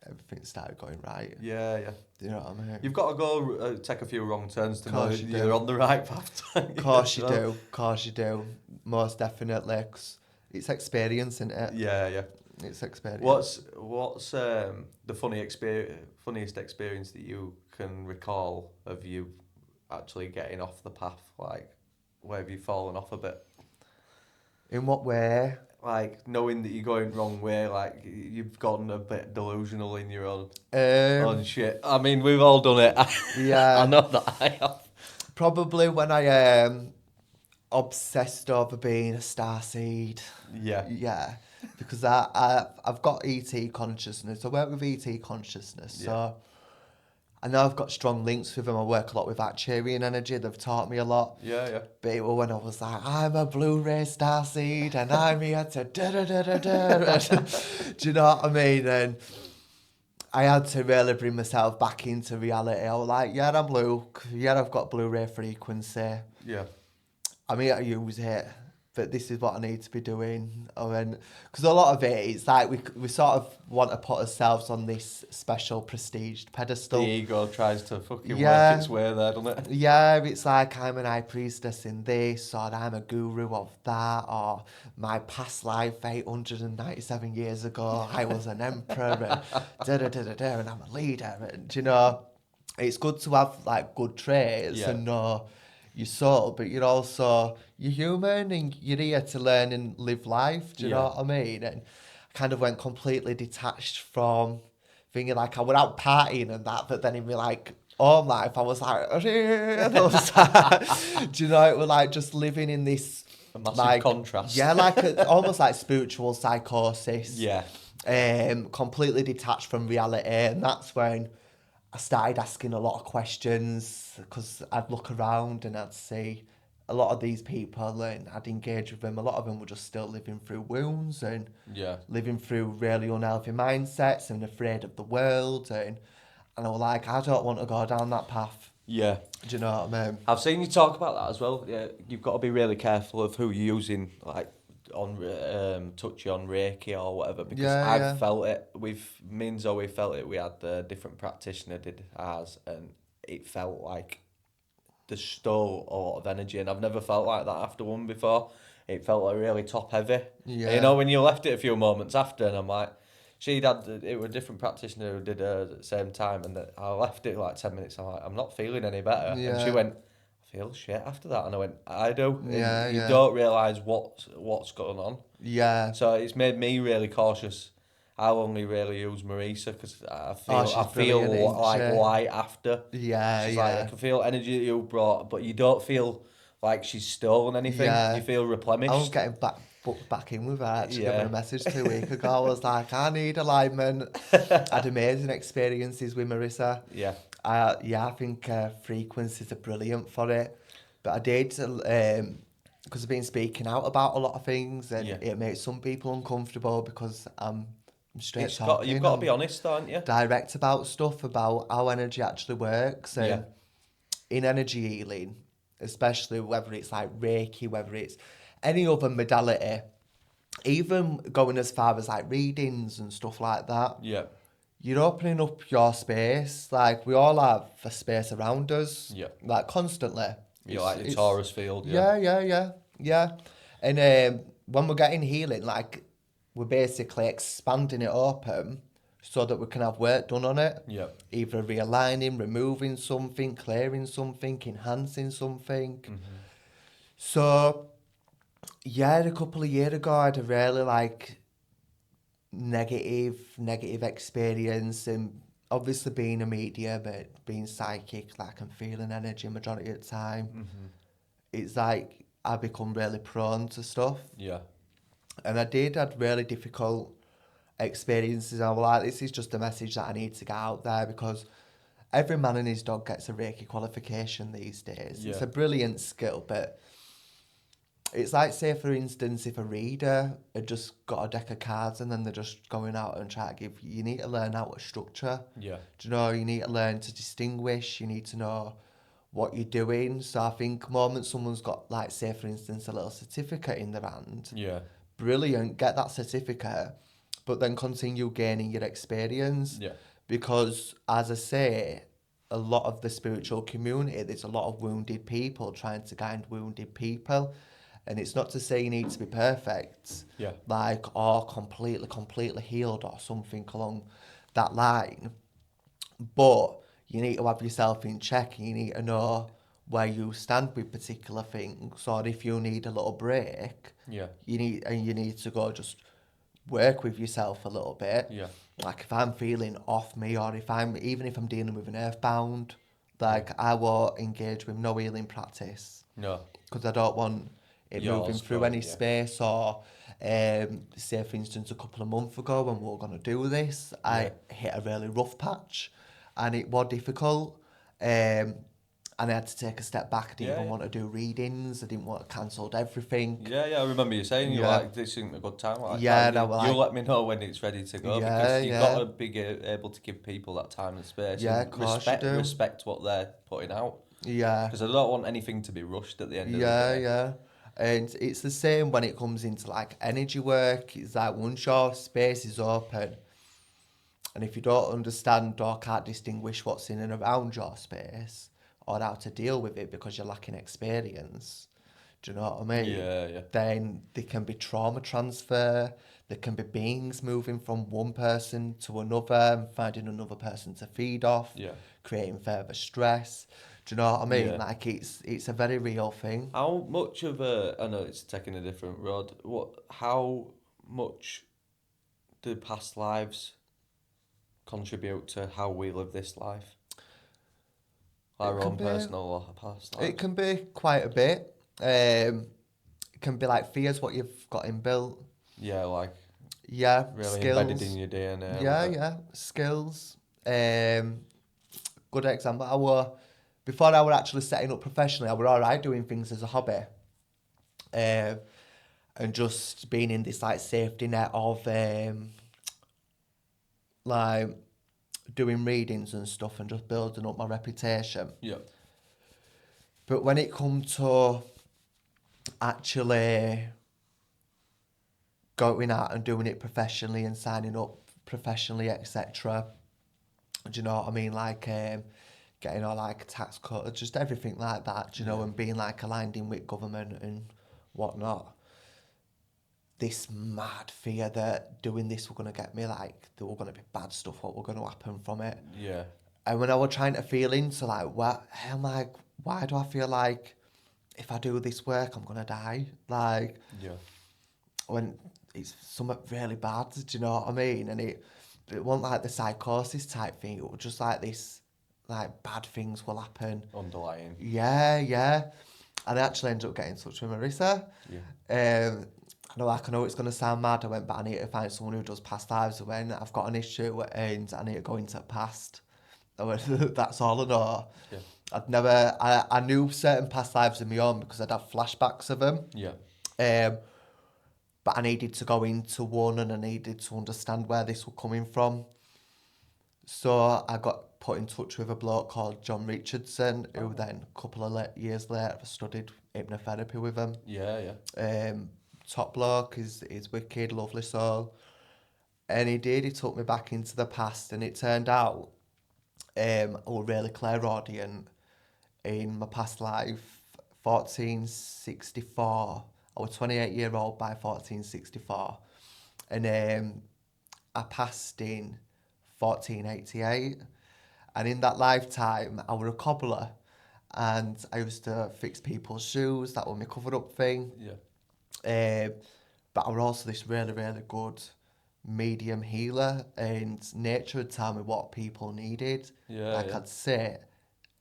everything started going right. Yeah. Do you know what I mean? You've got to go take a few wrong turns to know you you're on the right path. Course you do. Most definitely. 'Cause it's experience, isn't it? Yeah. It's experience. What's the funniest experience that you can recall of you actually getting off the path? Like, where have you fallen off a bit? In what way? Like, knowing that you're going the wrong way, like, you've gotten a bit delusional in your own shit. I mean, we've all done it. Yeah. I know that I have. Probably when I obsessed over being a starseed. Yeah. Yeah. Because I've got ET consciousness. I work with ET consciousness. So I know I've got strong links with them. I work a lot with Arcturian energy. They've taught me a lot. Yeah. But it was when I was like, I'm a Blu-ray starseed and I'm here to da-da-da-da-da. Do you know what I mean? And I had to really bring myself back into reality. I was like, yeah, I'm Luke. Yeah, I've got Blu-ray frequency. Yeah. I'm here to use it. But this is what I need to be doing. Because a lot of it, it's like we sort of want to put ourselves on this special prestiged pedestal. The ego tries to fucking work its way there, doesn't it? Yeah, it's like I'm an high priestess in this, or I'm a guru of that, or my past life 897 years ago, I was an emperor, and and I'm a leader. And, you know, it's good to have like good traits and know your soul, but you're human and you're here to learn and live life. Do you know what I mean? And I kind of went completely detached from thinking like I went out partying and that, but then in my like home life, I was like, do you know, it was like just living in this a massive like contrast. Yeah, like almost like spiritual psychosis. Yeah. Completely detached from reality, and that's when I started asking a lot of questions because I'd look around and I'd see a lot of these people and I'd engage with them. A lot of them were just still living through wounds and living through really unhealthy mindsets and afraid of the world. And I was like, I don't want to go down that path. Yeah. Do you know what I mean? I've seen you talk about that as well. Yeah, you've got to be really careful of who you're using, like on touchy on Reiki or whatever, because I've felt it with me and Zoe. Felt it. We had a different practitioner did ours, and it felt like they stole a lot of energy, and I've never felt like that after one before. It felt like really top heavy. Yeah. And, you know, when you left it a few moments after, and I'm like, it was a different practitioner who did it at the same time, and I left it like 10 minutes. I'm like, I'm not feeling any better. Yeah. And she went, I feel shit after that. And I went, I do. Yeah, you don't realise what's going on. Yeah. So it's made me really cautious. I'll only really use Marisa because I feel like light after. Yeah, she's like, I can feel energy that you brought, but you don't feel like she's stolen anything. You feel replenished. I was getting booked back in with her. I actually got a message 2 weeks ago. I was like, I need alignment. I had amazing experiences with Marisa. Yeah. I think frequencies are brilliant for it. But I did, because I've been speaking out about a lot of things, and it makes some people uncomfortable because I'm straight talking. You've got to be honest, aren't you? Direct about stuff, about how energy actually works. And in energy healing, especially whether it's like Reiki, whether it's any other modality, even going as far as like readings and stuff like that. Yeah. You're opening up your space. Like, we all have a space around us. Yeah. Like, constantly. You're like the Taurus field. Yeah. And when we're getting healing, like, we're basically expanding it open so that we can have work done on it. Yeah. Either realigning, removing something, clearing something, enhancing something. Mm-hmm. So, a couple of years ago, I had a really, like, negative experience, and obviously being a medium, but being psychic, like I'm feeling energy majority of the time. Mm-hmm. It's like I become really prone to stuff. Yeah. And I had really difficult experiences. I was like, this is just a message that I need to get out there, because every man and his dog gets a Reiki qualification these days. It's a brilliant skill, but It's like, say, for instance, if a reader had just got a deck of cards and then they're just going out and trying to give, you need to learn how to structure. Yeah. Do you know, you need to learn to distinguish, you need to know what you're doing. So I think the moment someone's got, like, say, for instance, a little certificate in their hand, Yeah. brilliant, get that certificate, but then continue gaining your experience. Yeah. Because, as I say, a lot of the spiritual community, there's a lot of wounded people trying to guide wounded people. And it's not to say you need to be perfect, Yeah. like, or completely healed or something along that line. But you need to have yourself in check and you need to know where you stand with particular things. Or if you need a little break, Yeah. you need to go just work with yourself a little bit. Yeah. Like if I'm feeling off me, or even if I'm dealing with an earthbound, like I won't engage with no healing practice. No. Because I don't want it moving through any space. Or say for instance a couple of months ago when we were going to do this, I hit a really rough patch and it was difficult, and I had to take a step back. I didn't even want to do readings. I didn't want to cancelled everything. Yeah, I remember you saying you're like, this isn't a good time. Like, you'll let me know when it's ready to go, because you've got to be able to give people that time and space. Yeah, and of course you do. Respect what they're putting out. Yeah. Because I don't want anything to be rushed at the end of the day. Yeah. And it's the same when it comes into like energy work. It's like once your space is open, and if you don't understand or can't distinguish what's in and around your space or how to deal with it because you're lacking experience, do you know what I mean? Yeah. Then there can be trauma transfer. There can be beings moving from one person to another and finding another person to feed off, creating further stress. Do you know what I mean? Yeah. Like it's a very real thing. How much of I know it's taking a different road. How much do past lives contribute to how we live this life? Our own personal or past lives? It can be quite a bit. It can be like fears, what you've got inbuilt. Yeah, like really skills. embedded in your DNA. Yeah, skills. Good example. Before I were actually setting up professionally, I were alright doing things as a hobby. And just being in this like safety net of like doing readings and stuff and just building up my reputation. Yeah. But when it comes to actually going out and doing it professionally and signing up professionally, etc., do you know what I mean? Like getting all like tax cuts, just everything like that, do you know, and being like aligned in with government and whatnot. This mad fear that doing this were going to get me, like, there were going to be bad stuff, what were going to happen from it. Yeah. And when I was trying to feel into, like, why do I feel like if I do this work, I'm going to die? Like, when it's something really bad, do you know what I mean? And it wasn't like the psychosis type thing, it was just like this, like, bad things will happen. Underlying. Yeah. And I actually ended up getting in touch with Marissa. Yeah. I know it's going to sound mad. I went, but I need to find someone who does past lives. I went, I've got an issue and I need to go into the past. I went, that's all I know. Yeah. I knew certain past lives of my own because I'd have flashbacks of them. Yeah. But I needed to go into one and I needed to understand where this was coming from. So I got put in touch with a bloke called John Richardson, who then a couple of years later I studied hypnotherapy with him. Yeah. Top bloke, is wicked, lovely soul. And he took me back into the past, and it turned out I was really clairaudient in my past life. 1464, I was 28-year-old by 1464, and I passed in 1488, and in that lifetime I was a cobbler, and I used to fix people's shoes. That was my covered up thing. But I was also this really, really good medium healer, and nature would tell me what people needed. I'd sit,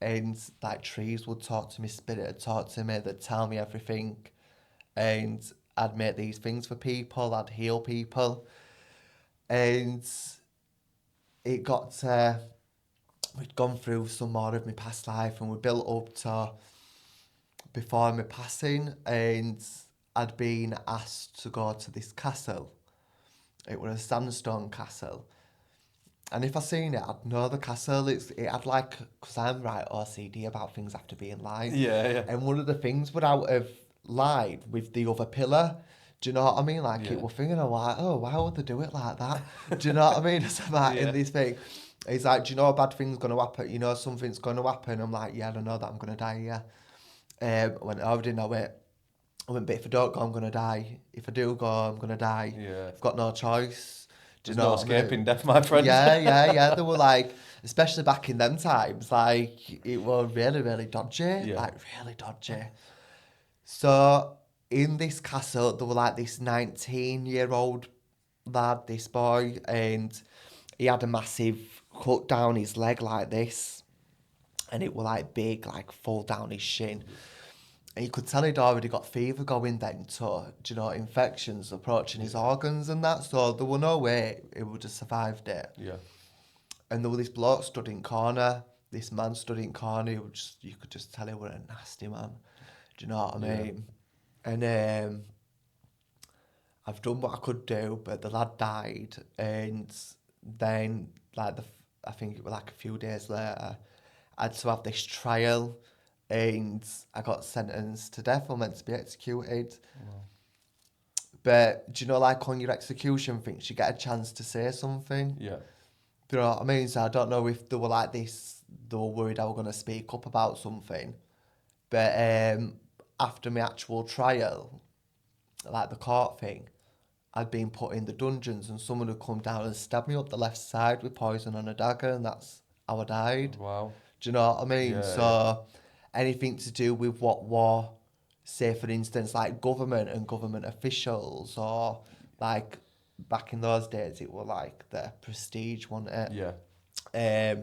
and like trees would talk to me, spirit would talk to me, they'd tell me everything, and I'd make these things for people, I'd heal people. And it got to, we'd gone through some more of my past life and we built up to before my passing, and I'd been asked to go to this castle. It was a sandstone castle. And if I seen it, I'd know the castle. It had like, because I'm right OCD about things have to be in line. Yeah, yeah. And one of the things were out of line with the other pillar. Do you know what I mean? Like, it was thinking, I'm like, oh, why would they do it like that? Do you know what I mean? So I'm like, in this thing, he's like, do you know a bad thing's going to happen? You know something's going to happen? I'm like, yeah, I know that I'm going to die, yeah. I went, oh, I didn't know it. I went, but if I don't go, I'm going to die. If I do go, I'm going to die. Yeah. I've got no choice. There's no escaping death, my friend. Yeah. They were like, especially back in them times, like, it was really, really dodgy. Yeah. Like, really dodgy. So, in this castle, there were like this 19-year-old lad, this boy, and he had a massive cut down his leg like this. And it were like big, like full down his shin. And you could tell he'd already got fever going then to, do you know, infections approaching his organs and that. So there were no way he would have survived it. Yeah. And there was this bloke stood in corner, this man stood in corner, you could just tell he was a nasty man. Do you know what I mean? And I've done what I could do, but the lad died. And then, like, I think it was like a few days later, I had to have this trial. And I got sentenced to death. I'm meant to be executed. Wow. But do you know, like on your execution things, you get a chance to say something. Yeah. Do you know what I mean? So I don't know if they were like this. They were worried I was going to speak up about something. But after my actual trial, like the court thing, I'd been put in the dungeons, and someone had come down and stabbed me up the left side with poison and a dagger, and that's how I died. Wow. Do you know what I mean? Yeah, so. Anything to do with what war, say for instance, like government and government officials, or like back in those days, it were like the prestige, wasn't it? Yeah. I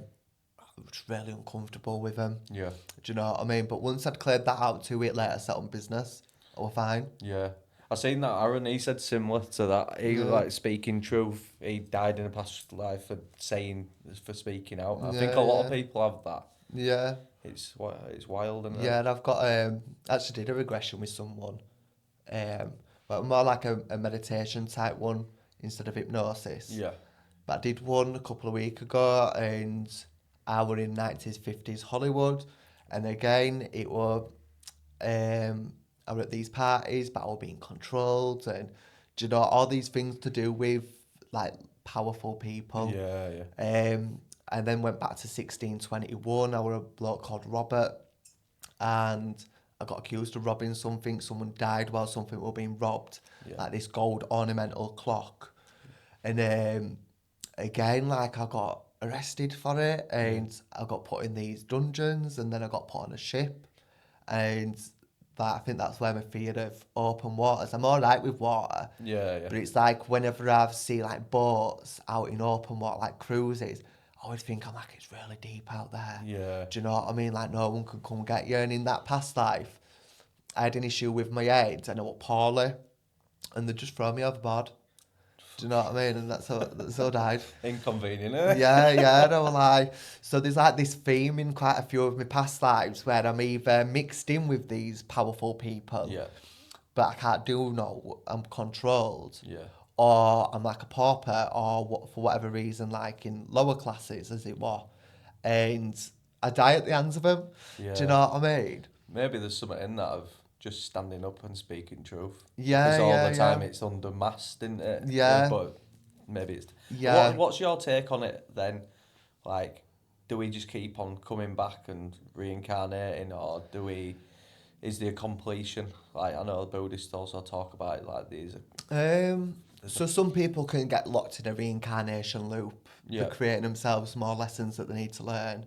was really uncomfortable with them. Yeah. Do you know what I mean? But once I'd cleared that out 2 weeks later, set on business, I was fine. Yeah. I seen that Aaron, he said similar to that. He was like speaking truth. He died in a past life for speaking out. I think a lot of people have that. Yeah. It's wild, isn't it? Yeah, and I've got actually did a regression with someone, but more like a meditation type one instead of hypnosis. Yeah. But I did one a couple of weeks ago, and I were in 90s, 50s Hollywood, and again it was I were at these parties, but I was being controlled, and do you know all these things to do with like powerful people. Yeah. And then went back to 1621. I were a bloke called Robert, and I got accused of robbing something. Someone died while something was being robbed, like this gold ornamental clock. And again, like I got arrested for it, and I got put in these dungeons, and then I got put on a ship, and I think that's where my fear of open waters. I'm all right with water, but it's like whenever I see like boats out in open water, like cruises, I always think I'm like, it's really deep out there. Yeah. Do you know what I mean? Like no one can come get you. And in that past life, I had an issue with my head and I was poorly, and they just throw me overboard. Do you know what I mean? And that's how I died. Inconvenient, eh? Yeah, no lie. So there's like this theme in quite a few of my past lives where I'm either mixed in with these powerful people, but I can't do no, I'm controlled. Or I'm like a pauper, or for whatever reason, like in lower classes as it was, and I die at the hands of them. Do you know what I mean? Maybe there's something in that of just standing up and speaking truth. Yeah, because all the time it's under masked, isn't it? Yeah. But maybe it's... Yeah. What's your take on it then? Like, do we just keep on coming back and reincarnating, or is there a completion? Like, I know the Buddhists also talk about it, like these... So some people can get locked in a reincarnation loop for creating themselves more lessons that they need to learn.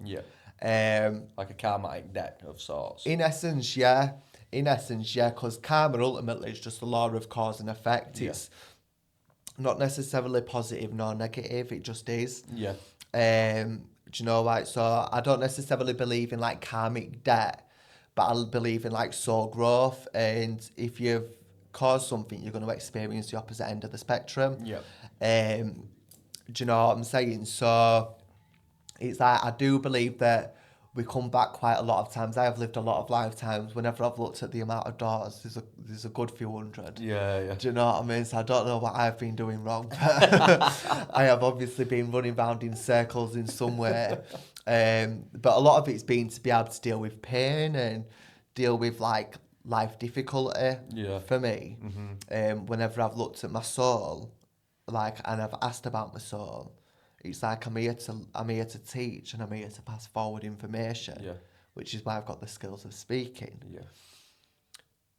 Like a karmatic debt of sorts. In essence, yeah, because karma ultimately is just the law of cause and effect. It's not necessarily positive nor negative, it just is. Do you know, like, so I don't necessarily believe in like karmic debt, but I believe in like soul growth, and if you've caused something, you're going to experience the opposite end of the spectrum. Do you know what I'm saying? So it's like I do believe that we come back quite a lot of times. I have lived a lot of lifetimes. Whenever I've looked at the amount of doors, there's a good few hundred. Yeah. Do you know what I mean? So I don't know what I've been doing wrong, but I have obviously been running around in circles in some way. But a lot of it's been to be able to deal with pain and deal with like life difficulty for me. Whenever I've looked at my soul, like, and I've asked about my soul, it's like I'm here to teach and I'm here to pass forward information, which is why I've got the skills of speaking.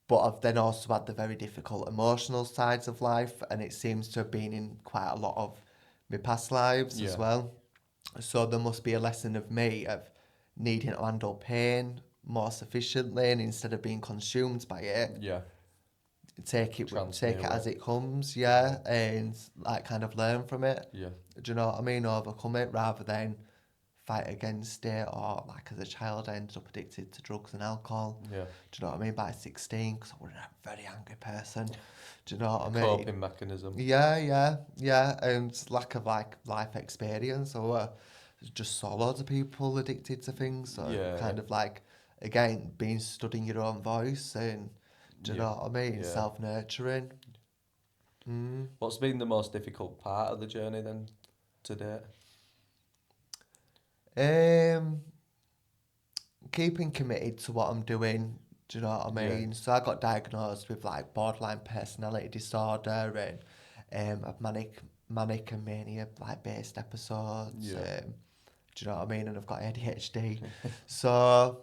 But I've then also had the very difficult emotional sides of life, and it seems to have been in quite a lot of my past lives as well. So there must be a lesson of me of needing to handle pain more sufficiently, and instead of being consumed by it, take it as it comes, and like kind of learn from it. Do you know what I mean? Overcome it rather than fight against it, or like as a child I ended up addicted to drugs and alcohol. Do you know what I mean? By 16, because I was a very angry person. Do you know what I mean? Coping mechanism. Yeah, and lack of like life experience, or just saw loads of people addicted to things. So kind of like, again, being studying your own voice and, do you know what I mean? Self-nurturing. What's been the most difficult part of the journey then to date? Keeping committed to what I'm doing. Do you know what I mean? So I got diagnosed with like borderline personality disorder and manic and mania like based episodes. Do you know what I mean? And I've got ADHD. So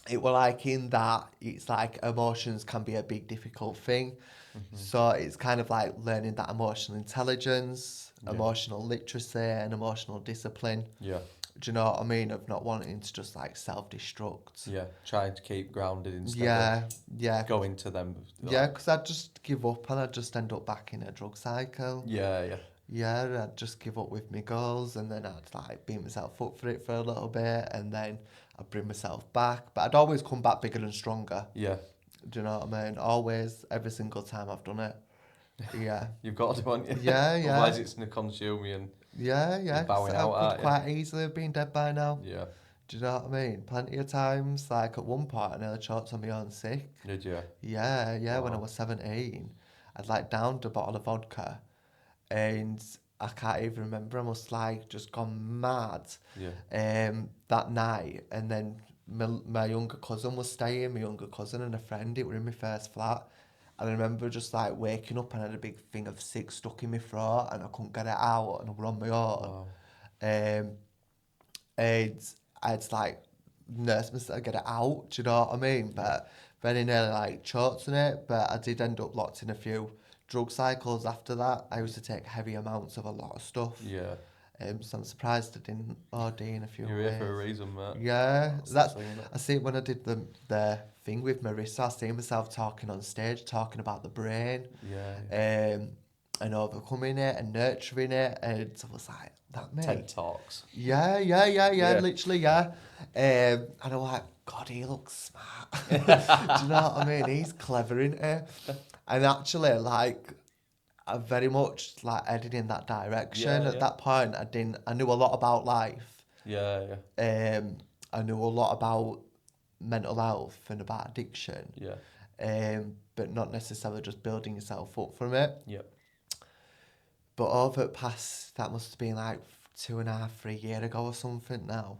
it were like in that it's like emotions can be a big difficult thing. So it's kind of like learning that emotional intelligence, emotional literacy and emotional discipline. Do you know what I mean? Of not wanting to just like self-destruct. Trying to keep grounded instead of going to them. Because I'd just give up and I'd just end up back in a drug cycle. I'd just give up with my goals, and then I'd like beat myself up for it for a little bit, and then I'd bring myself back. But I'd always come back bigger and stronger. Do you know what I mean? Always, every single time I've done it. You've got to, haven't you? Otherwise it's going to consume you and you're bowing out, I could quite easily have been dead by now. Do you know what I mean? Plenty of times. Like at one point I nearly choked on my own sick. Did you? Wow. When I was 17. I'd like downed a bottle of vodka and I can't even remember. I must like just gone mad that night. And then my younger cousin was staying, my younger cousin and a friend. It were in my first flat. And I remember just like waking up and I had a big thing of sick stuck in my throat and I couldn't get it out and I was on my own. And I'd like nurse myself to get it out, do you know what I mean? But very nearly like choked on it, but I did end up locked in a few drug cycles after that. I used to take heavy amounts of a lot of stuff. So I'm surprised I didn't OD in a few ways. You're here for a reason, mate. That's I see when I did the thing with Marissa, I see myself talking on stage, talking about the brain, and overcoming it and nurturing it, and I was like, that mate. TED Talks. Literally, and I'm like, God, he looks smart. Do you know what I mean? He's clever, isn't he? And actually, like, I very much like headed in that direction. At that point, I knew a lot about life. I knew a lot about mental health and about addiction. But not necessarily just building yourself up from it. But over past, that must have been like 2.5, 3 years ago or something now.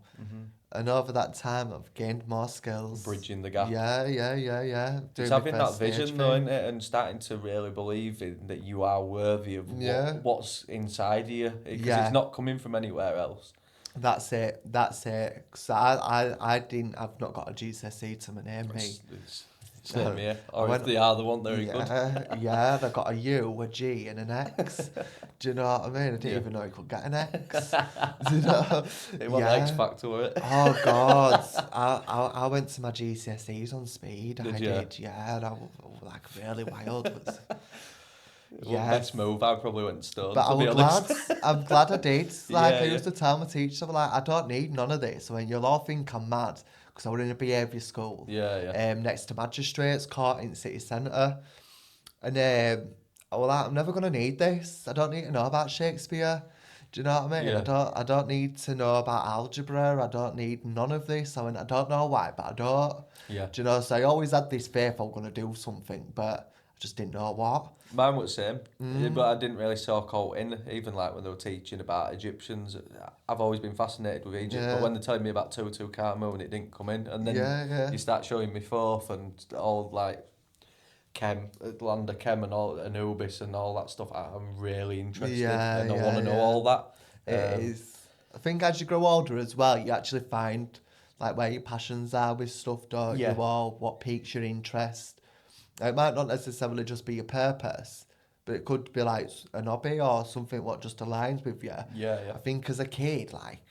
And over that time, I've gained more skills. Bridging the gap. It's having that vision, though, isn't it? And starting to really believe that you are worthy of what's inside of you. Because it's not coming from anywhere else. That's it. Because I've not got a GCSE to my name, mate. Same here. Or if they are, they want very good. They've got a U, a G and an X. Do you know what I mean? I didn't even know you could get an X. Do you know? It was X Factor, were it? Oh, God. I went to my GCSEs on speed. Did I you? did, I was like really wild. Best move. I probably went stone. But I'm glad I did. Like, I used to to tell my teacher, like, I don't need none of this. When you'll all think I'm mad, because I was in a behaviour school. Next to Magistrates Court in City Centre. And I was like, I'm never going to need this. I don't need to know about Shakespeare. Do you know what I mean? Yeah. I don't need to know about algebra. I don't need none of this. I mean, I don't know why, but I don't. Yeah. Do you know? So I always had this faith I'm going to do something, but I just didn't know what. Mine was the same, but I didn't really soak out in, even like when they were teaching about Egyptians. I've always been fascinated with Egypt, but when they're telling me about 2 Carmo and it didn't come in, and then you start showing me Fourth and all like land of Chem and all Anubis and all that stuff. I'm really interested and I want to know all that. It is. I think as you grow older as well, you actually find like where your passions are with stuff, don't you? Or what piques your interest. It might not necessarily just be your purpose, but it could be like an hobby or something what just aligns with you. I think as a kid, like,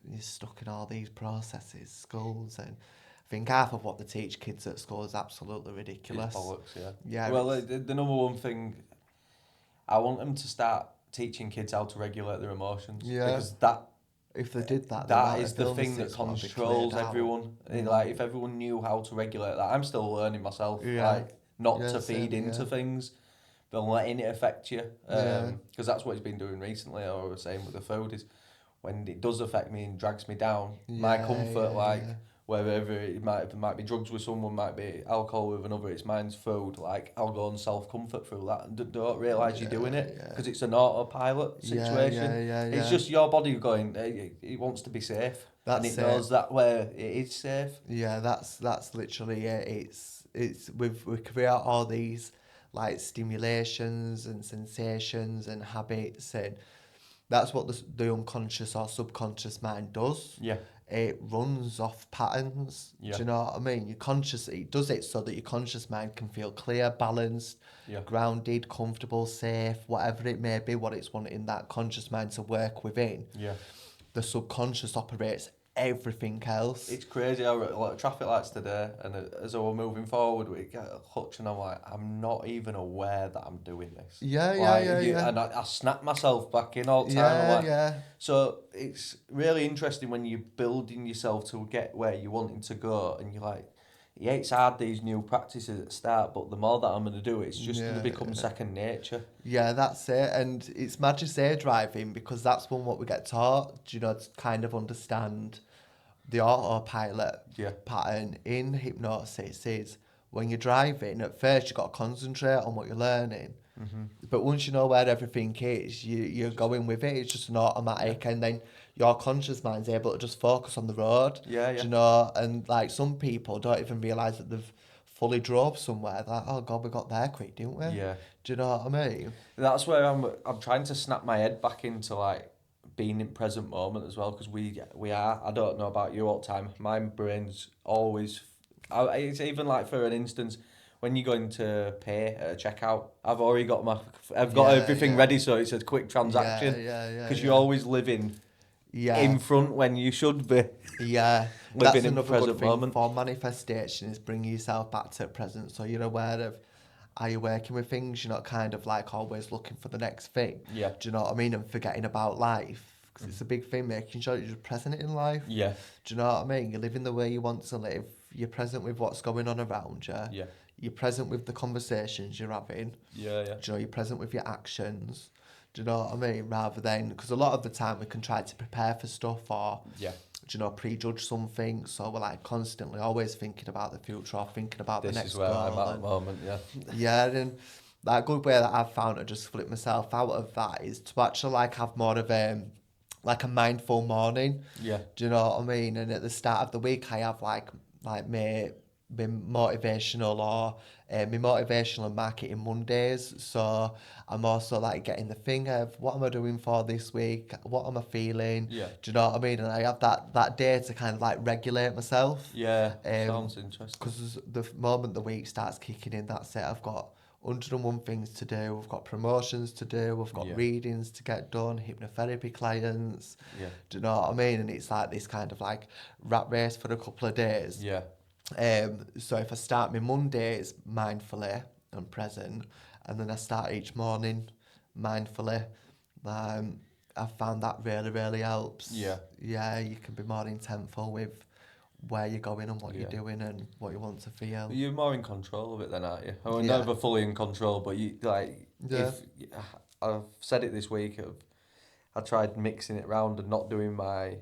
you're stuck in all these processes, schools, and I think half of what they teach kids at school is absolutely ridiculous. It's bollocks, well, the number one thing, I want them to start teaching kids how to regulate their emotions. Because if they did that, that is the thing that controls everyone. Like, if everyone knew how to regulate that, I'm still learning myself. Like, not to feed into things, but letting it affect you. Because that's what he's been doing recently, or I was saying with the food, is when it does affect me and drags me down, my comfort, wherever it might be drugs with someone, might be alcohol with another, it's mine's food. Like, I'll go and self-comfort through that and don't realise you're doing it because it's an autopilot situation. It's just your body going, it wants to be safe. And it knows that where it is safe. Yeah, that's literally it. We create all these like stimulations and sensations and habits, and that's what the unconscious or subconscious mind does. It runs off patterns. Do you know what I mean? It does it so that your conscious mind can feel clear, balanced, grounded, comfortable, safe, whatever it may be, what it's wanting that conscious mind to work within. The subconscious operates everything else. It's crazy. I were a lot of traffic lights today, and as I was moving forward, we get a hutch, and I'm like, I'm not even aware that I'm doing this. And I snap myself back in all the time. So it's really interesting when you're building yourself to get where you're wanting to go, and you're like, yeah, it's hard, these new practices at the start, but the more that I'm going to do it, it's just going to become second nature. Yeah, that's it. And it's mad you say driving, because that's what we get taught, you know, to kind of understand the autopilot pattern in hypnosis is when you're driving, at first you've got to concentrate on what you're learning. But once you know where everything is, you're going with it. It's just an automatic, and then your conscious mind's able to just focus on the road. Do you know? And like some people don't even realise that they've fully drove somewhere. They're like, oh God, we got there quick, didn't we? Do you know what I mean? That's where I'm trying to snap my head back into like being in present moment as well, because we are. I don't know about you all the time. My brain's always. It's even like, for an instance, when you go into pay at a checkout, I've already got everything ready, so it's a quick transaction. Because you're always living in front when you should be. Living in the present moment. For manifestation is bringing yourself back to the present, so you're aware of how you're working with things. You're not kind of like always looking for the next thing. Do you know what I mean? And forgetting about life. Because it's a big thing, making sure you're just present in life. Do you know what I mean? You're living the way you want to live. You're present with what's going on around you. You're present with the conversations you're having. Do you know, you're present with your actions. Do you know what I mean? Rather than, because a lot of the time we can try to prepare for stuff or, do you know, prejudge something. So we're like constantly always thinking about the future or thinking about the next goal. This is where I'm at the moment, and that good way that I've found to just flip myself out of that is to actually like have more of like a mindful morning. Do you know what I mean? And at the start of the week, I have like my motivational or my motivational and marketing Mondays. So I'm also like getting the thing of what am I doing for this week? What am I feeling? Do you know what I mean? And I have that day to kind of like regulate myself. Sounds interesting. Because the moment the week starts kicking in, that's it. I've got 101 things to do. We've got promotions to do. We've got readings to get done, hypnotherapy clients. Do you know what I mean? And it's like this kind of like rat race for a couple of days. So if I start my Mondays mindfully and present, and then I start each morning mindfully, I've found that really, really helps. You can be more intentful with where you're going and what you're doing and what you want to feel. You're more in control of it then, aren't you? I mean, never fully in control, but you like. If I've said it this week, I tried mixing it around and not doing my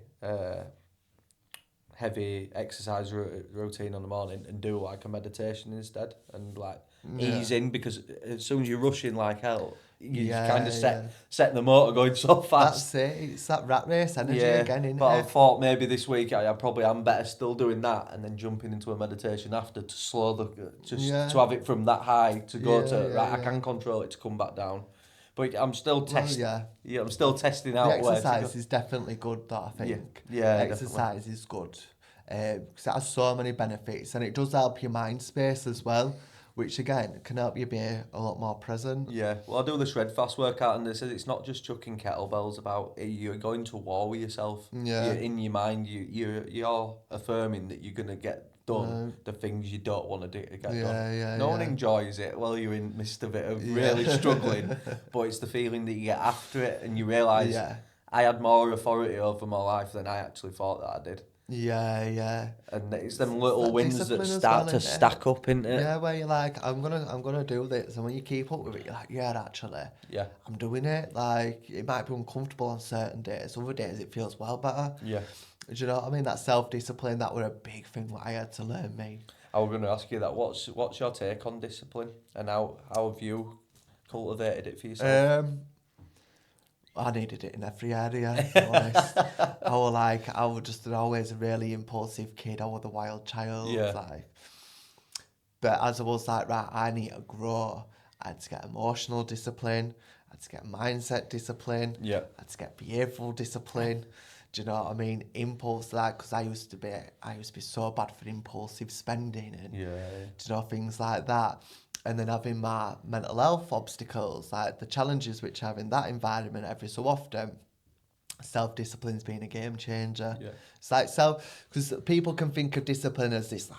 heavy exercise routine on the morning and do like a meditation instead and like ease in, because as soon as you're rushing like hell, you just kind of set the motor going so fast. That's it. It's that rat race energy again, isn't but it? I thought maybe this week I probably am better still doing that and then jumping into a meditation after to slow to have it from that high to go to I can control it to come back down. But I'm still testing. I'm still testing out the where to go. exercise is definitely good, though, I think. Yeah, exercise definitely. is good. Because it has so many benefits, and it does help your mind space as well, which again can help you be a lot more present. Yeah, well, I do this red fast workout, and they said it's not just chucking kettlebells about. You're going to war with yourself. Yeah. In your mind, you're affirming that you're gonna get done the things you don't want to do to get done. No one enjoys it while you're in midst of it of really struggling, but it's the feeling that you get after it, and you realise I had more authority over my life than I actually thought that I did. And it's them little wins that start to stack up, isn't it? Yeah, where you're like, I'm gonna do this, and when you keep up with it, you're like, actually, I'm doing it. Like, it might be uncomfortable on certain days, other days it feels well better. Yeah. Do you know what I mean? That self-discipline, that were a big thing that I had to learn, me. I was going to ask you that. What's your take on discipline, and how have you cultivated it for yourself? I needed it in every area, to be honest. I was just always a really impulsive kid. I was a wild child. But as I was like, right, I need to grow. I had to get emotional discipline. I had to get mindset discipline. Yeah. I had to get behavioural discipline. Do you know what I mean? Impulse, because I used to be so bad for impulsive spending and do you know, things like that. And then having my mental health obstacles, like the challenges which I have in that environment every so often, self-discipline's been a game changer. Yeah. It's like because people can think of discipline as this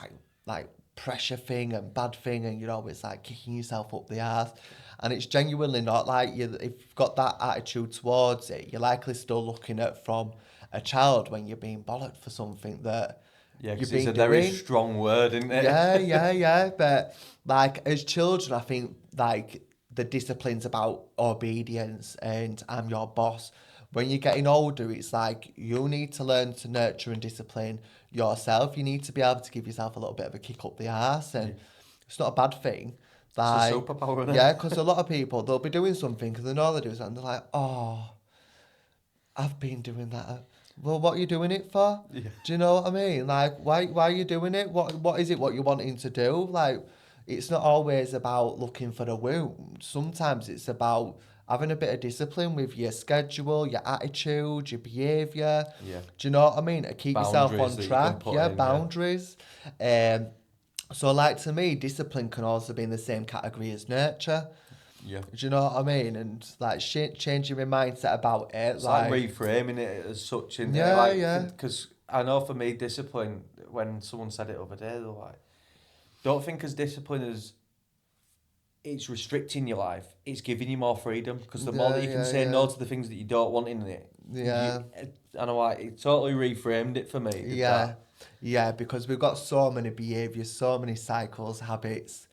like pressure thing and bad thing, and you're always like kicking yourself up the arse. And it's genuinely not. Like, if you've got that attitude towards it, you're likely still looking at from a child when you're being bollocked for something that because it's a very strong word, isn't it? Yeah. But like, as children, I think like the discipline's about obedience and I'm your boss. When you're getting older, it's like you need to learn to nurture and discipline yourself. You need to be able to give yourself a little bit of a kick up the arse, and it's not a bad thing. Like, it's a superpower, isn't it? Yeah, because a lot of people, they'll be doing something because they know they're doing something, and they're like, oh, I've been doing that. Well, what are you doing it for? Yeah. Do you know what I mean? Like, why are you doing it? What is it what you're wanting to do? Like, it's not always about looking for a wound. Sometimes it's about having a bit of discipline with your schedule, your attitude, your behaviour. Yeah. Do you know what I mean? To keep yourself on track. Boundaries. So, like, to me, discipline can also be in the same category as nurture. Yeah. Do you know what I mean? And like changing my mindset about it. It's like reframing it as such. Because I know for me, discipline, when someone said it over there, they're like, don't think as discipline as it's restricting your life. It's giving you more freedom. Because the more that you can say no to the things that you don't want in it. And I'm like, it totally reframed it for me. Yeah, because we've got so many behaviours, so many cycles, habits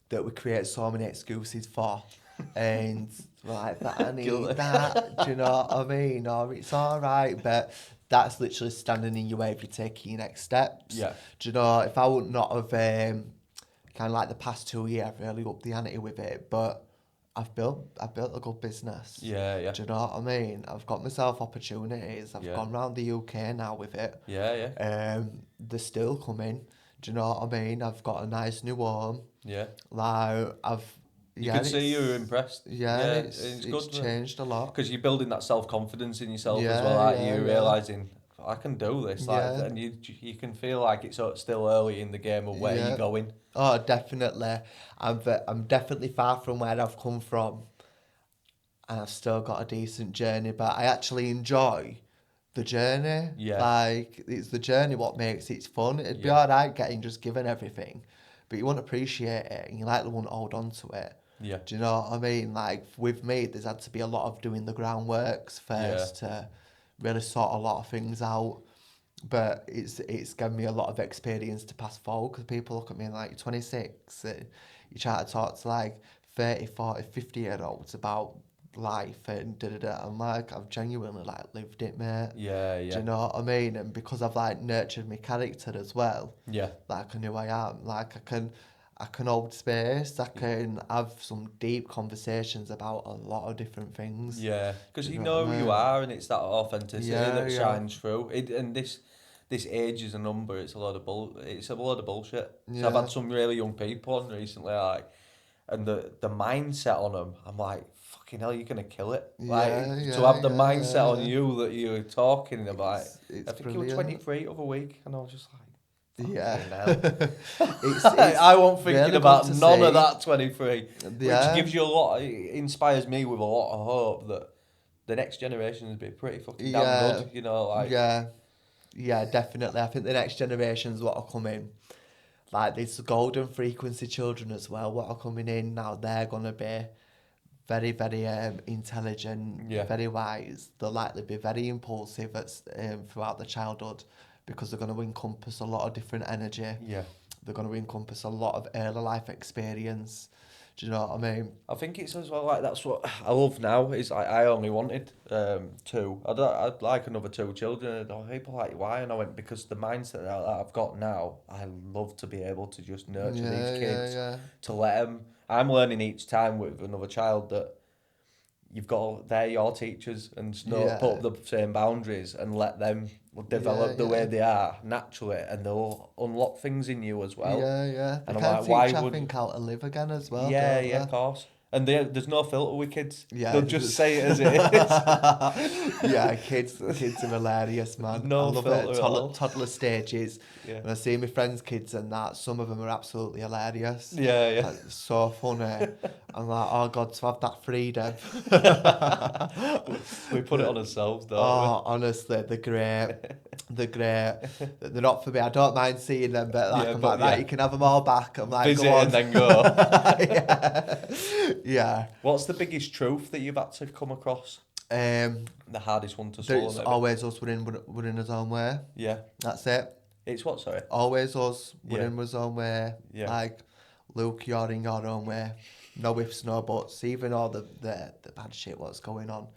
that we create so many excuses for, and like that I need that. Do you know what I mean? Or it's all right, but that's literally standing in your way if you're taking your next steps. Yeah. Do you know, if I would not have kind of like the past 2 years, I've really upped the ante with it, but I've built a good business. Yeah. Do you know what I mean? I've got myself opportunities. I've gone around the UK now with it. Yeah. They're still coming. Do you know what I mean? I've got a nice new home. Yeah. Like, you can see you're impressed. It's good, changed a lot. Because you're building that self-confidence in yourself as well, aren't you? Realising, I can do this. And you can feel like it's still early in the game of where you're going. Oh, definitely. I'm definitely far from where I've come from. And I've still got a decent journey, but I actually enjoy the journey. Yeah. Like, it's the journey what makes it fun. It'd be all right getting just given everything, but you won't appreciate it, and you like the one to hold on to it. Yeah. Do you know what I mean? Like, with me, there's had to be a lot of doing the groundworks first to really sort a lot of things out. But it's given me a lot of experience to pass forward, because people look at me and like, you're 26, you try to talk to like 30, 40, 50-year-olds about life and I'm like, I've genuinely like lived it, mate. Yeah, Do yeah. you know what I mean? And because I've like nurtured my character as well, Yeah. like I knew I am. Like I can hold space. I can have some deep conversations about a lot of different things. Yeah, because Do you you know know what who I you mean? are, and it's that authenticity Yeah, that yeah, shines through. And this age is a number. It's a lot of It's a lot of bullshit. So I've yeah, had some really young people on recently, like, and the mindset on them, I'm like, fucking hell, you're gonna kill it. yeah, Like, to yeah, have the yeah, mindset yeah, on yeah. you that you're talking about. It's I think you were brilliant. 23 the other week, and I was just like, Yeah. fucking hell. It's I wasn't thinking really good about to none of see. that 23, which Yeah, gives you a lot, it inspires me with a lot of hope that the next generation will be pretty fucking damn yeah, good, you know, like, yeah, yeah, definitely. I think the next generation's what are coming. Like these golden frequency children as well, what are coming in now, they're gonna be very, very intelligent, yeah, very wise. They'll likely be very impulsive throughout their childhood because they're going to encompass a lot of different energy. yeah. They're going to encompass a lot of early life experience. Do you know what I mean? I think it's as well, like, that's what I love now, is like, I only wanted two. I'd like another two children, and people are like, why? And I went, because the mindset that I've got now, I love to be able to just nurture these Yeah, yeah, kids, yeah. to let them, I'm learning each time with another child that they're your teachers, and just not put Yeah, up the same boundaries and let them yeah, develop the way yeah. they are naturally, and they'll unlock things in you as well. Yeah, yeah. They And I'm can like, why teach, I would you? think, how to live again as well, Yeah, don't yeah, they? of course. And there's no filter with kids. Yeah, They'll just say it as it is. yeah, kids are hilarious, man. I No love it at filter at all. toddler stages. Yeah. When I see my friends' kids and that, some of them are absolutely hilarious. Yeah, yeah. Like, so funny. I'm like, oh God, to have that freedom. We put it on ourselves, don't we? Oh, honestly, they're great. They're great. They're not for me. I don't mind seeing them, but like Yeah, I'm but like, right, yeah. you can have them all back. I'm like, go Visit on. and then go. yeah. Yeah. What's the biggest truth that you've had to come across? Um, The hardest one to swallow, there's maybe? always us winning his own way. Yeah. That's it. It's what, sorry? Always us Yeah. winning his own way. Yeah. Like, Luke, you're in your own way. No ifs, no buts. Even all the bad shit what's going on.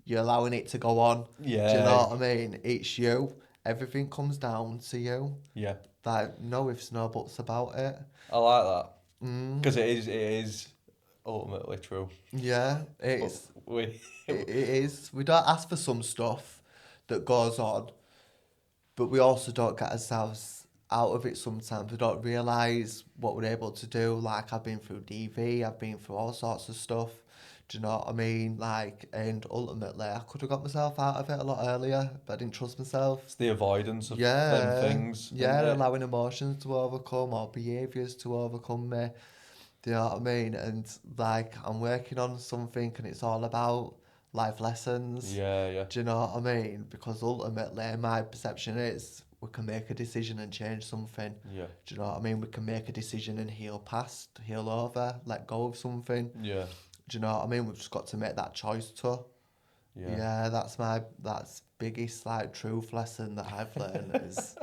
You're allowing it to go on. Do you Yeah. know what I mean? It's you. Everything comes down to you. Yeah. Like, no ifs, no buts about it. I like that. Mm. Because it is ultimately true. Yeah, But we... it is. We don't ask for some stuff that goes on, but we also don't get ourselves out of it sometimes. We don't realise what we're able to do. Like, I've been through DV, I've been through all sorts of stuff. Do you know what I mean? Like, and ultimately, I could have got myself out of it a lot earlier, but I didn't trust myself. It's the avoidance of them Yeah, things. yeah, allowing emotions to overcome or behaviours to overcome me. Do you know what I mean? And like, I'm working on something and it's all about life lessons. Yeah, yeah. Do you know what I mean? Because ultimately, my perception is we can make a decision and change something. Yeah. Do you know what I mean? We can make a decision and heal past, heal over, let go of something. Yeah. Do you know what I mean? We've just got to make that choice to. Yeah. Yeah, that's biggest like truth lesson that I've learned is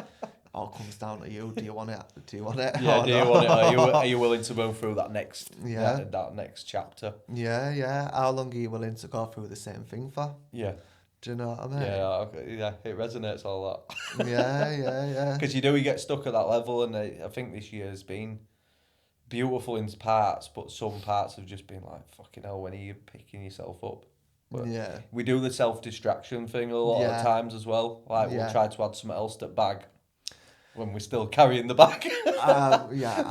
all comes down to you. Do you want it? Do you want it? Yeah, or do you not? want it? Are you willing to go through that next Yeah. that next chapter? Yeah, yeah. How long are you willing to go through the same thing for? Yeah. Do you know what I mean? Yeah, it resonates a lot. Yeah, yeah, yeah. Because you get stuck at that level, and I think this year has been beautiful in parts, but some parts have just been like, fucking hell, when are you picking yourself up? But Yeah. we do the self-distraction thing a lot of times as well. Like, we'll try to add something else to the bag when we're still carrying the bag. Yeah,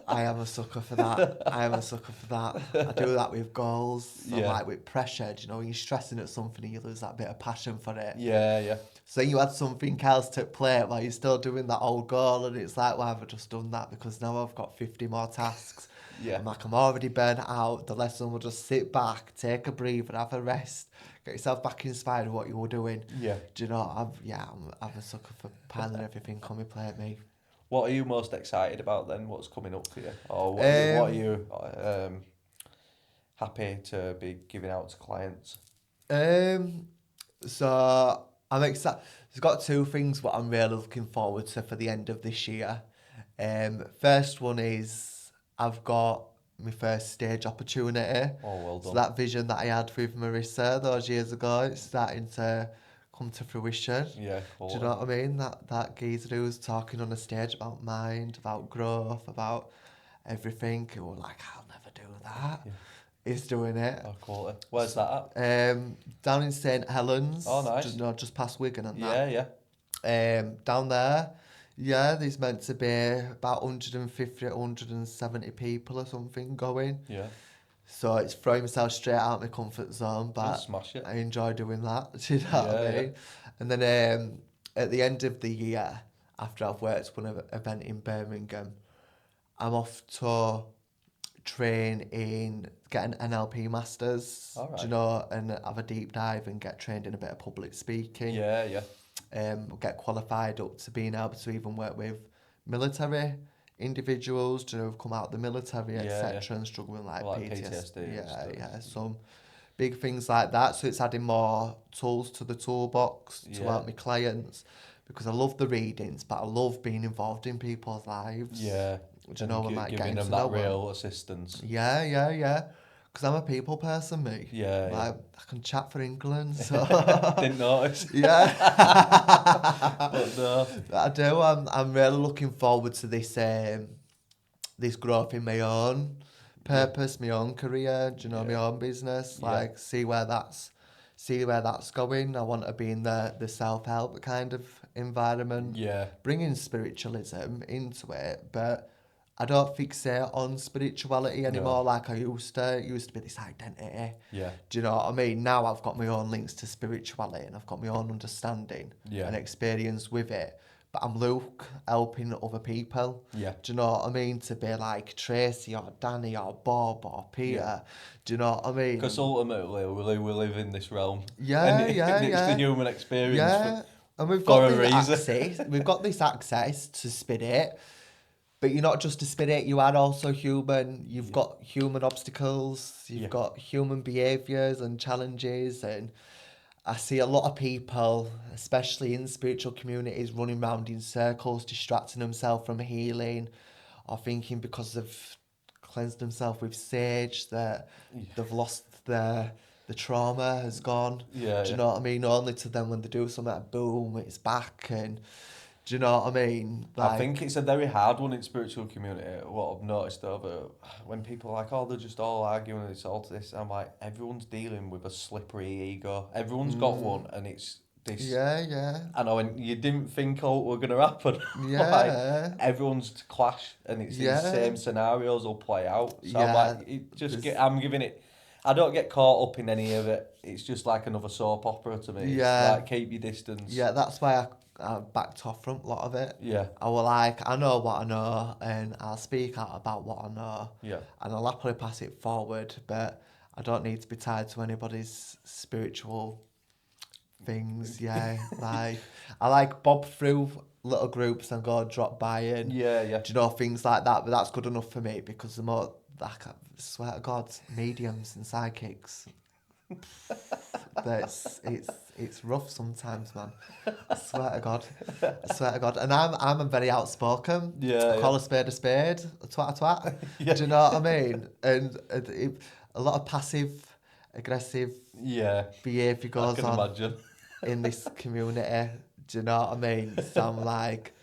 I am a sucker for that. I am a sucker for that. I do that with goals. So Yeah. like with pressure, do you know, when you're stressing at something and you lose that bit of passion for it. Yeah, yeah. So you add something else to play while you're still doing that old goal, and it's like, why have I just done that? Because now I've got 50 more tasks. Yeah. I'm like, I'm already burnt out. The lesson will just sit back, take a breather, have a rest, get yourself back inspired with what you were doing. Yeah. Do you know? I'm a sucker for piling everything on my plate, mate. What are you most excited about then? What's coming up for you? Or what are you happy to be giving out to clients? So I'm excited. There's got two things what I'm really looking forward to for the end of this year. First one is I've got my first stage opportunity. Oh, well done. So that vision that I had with Marissa those years ago, it's starting to come to fruition. Yeah, cool. Do you know what I mean? That geezer who was talking on a stage about mind, about growth, about everything. It was like, I'll never do that. Yeah. He's doing it. Oh, quality. Where's that at? Down in St Helens. Oh, nice. Just past Wigan and Yeah. down there, yeah, there's meant to be about 150, 170 people or something going. Yeah. So it's throwing myself straight out of my comfort zone, but smash it. I enjoy doing that. Do you know what I mean? Yeah. And then at the end of the year, after I've worked one event in Birmingham, I'm off to train in getting NLP masters. All right. Do you know, and have a deep dive and get trained in a bit of public speaking. Yeah. Get qualified up to being able to even work with military individuals, you know, who've come out of the military, etc., and struggle with like PTSD. Yeah, some big things like that. So it's adding more tools to the toolbox to help my clients, because I love the readings, but I love being involved in people's lives. Yeah. Do you know, and like giving them that real assistance. Yeah. Because I'm a people person, me. Yeah. Like, I can chat for England, so... Didn't notice. Yeah. But no. I do. I'm really looking forward to this this growth in my own purpose, my own career, do you know, my own business. Like, see where that's going. I want to be in the self-help kind of environment. Yeah. Bringing spiritualism into it, but I don't fixate on spirituality anymore like I used to. It used to be this identity. Yeah. Do you know what I mean? Now I've got my own links to spirituality and I've got my own understanding and experience with it. But I'm Luke, helping other people. Yeah. Do you know what I mean? To be like Tracy or Danny or Bob or Peter. Yeah. Do you know what I mean? Because ultimately we live in this realm. Yeah. It's the human experience. Yeah. And we've got this access. We've got this access to spirit. But you're not just a spirit, you are also human. You've got human obstacles, you've got human behaviours and challenges. And I see a lot of people, especially in spiritual communities, running around in circles, distracting themselves from healing, or thinking because they've cleansed themselves with sage that they've lost the trauma has gone. Do you know what I mean? Only to them when they do something, like, boom, it's back. And do you know what I mean? Like, I think it's a very hard one in spiritual community. What I've noticed over when people are like, oh, they're just all arguing, it's all to this. I'm like, everyone's dealing with a slippery ego. Everyone's got one, and it's this. Yeah. I know, and you didn't think, oh, it were gonna happen. Yeah. Like, everyone's to clash, and it's the same scenarios will play out. So I'm like, I'm giving it. I don't get caught up in any of it. It's just like another soap opera to me. Yeah. It's like, keep your distance. Yeah, that's why I backed off from a lot of it. Yeah. I was like, I know what I know, and I'll speak out about what I know. Yeah. And I'll happily pass it forward, but I don't need to be tied to anybody's spiritual things. Yeah, like I like bob through little groups and go drop by and do you know, things like that. But that's good enough for me, because the more, like, I swear to God, mediums and psychics. It's rough sometimes, man. I swear to God. And I'm very outspoken. I call a spade, a twat. Do you know what I mean? And a lot of passive aggressive behaviour goes on imagine. in this community. Do you know what I mean? So I'm like,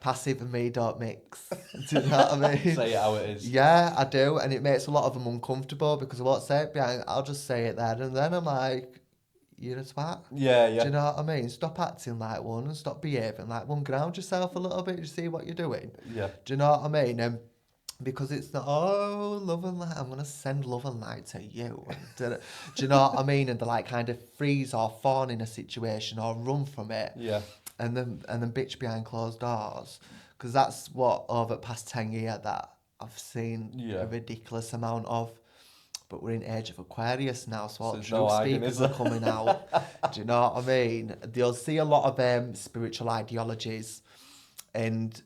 passive and me don't mix. Do you know what I mean? Say it how it is. Yeah, I do. And it makes a lot of them uncomfortable, because I won't say it behind, I'll just say it there. And then I'm like, you're a twat. Yeah. Do you know what I mean? Stop acting like one and stop behaving like one. Ground yourself a little bit. You see what you're doing. Yeah. Do you know what I mean? Because it's not, oh, love and light, I'm going to send love and light to you. Do you know what I mean? And they like kind of freeze or fawn in a situation or run from it. Yeah. And then bitch behind closed doors. Because that's what, over the past 10 years, that I've seen a ridiculous amount of. But we're in age of Aquarius now, so all true speakers are coming out. Do you know what I mean? You'll see a lot of spiritual ideologies and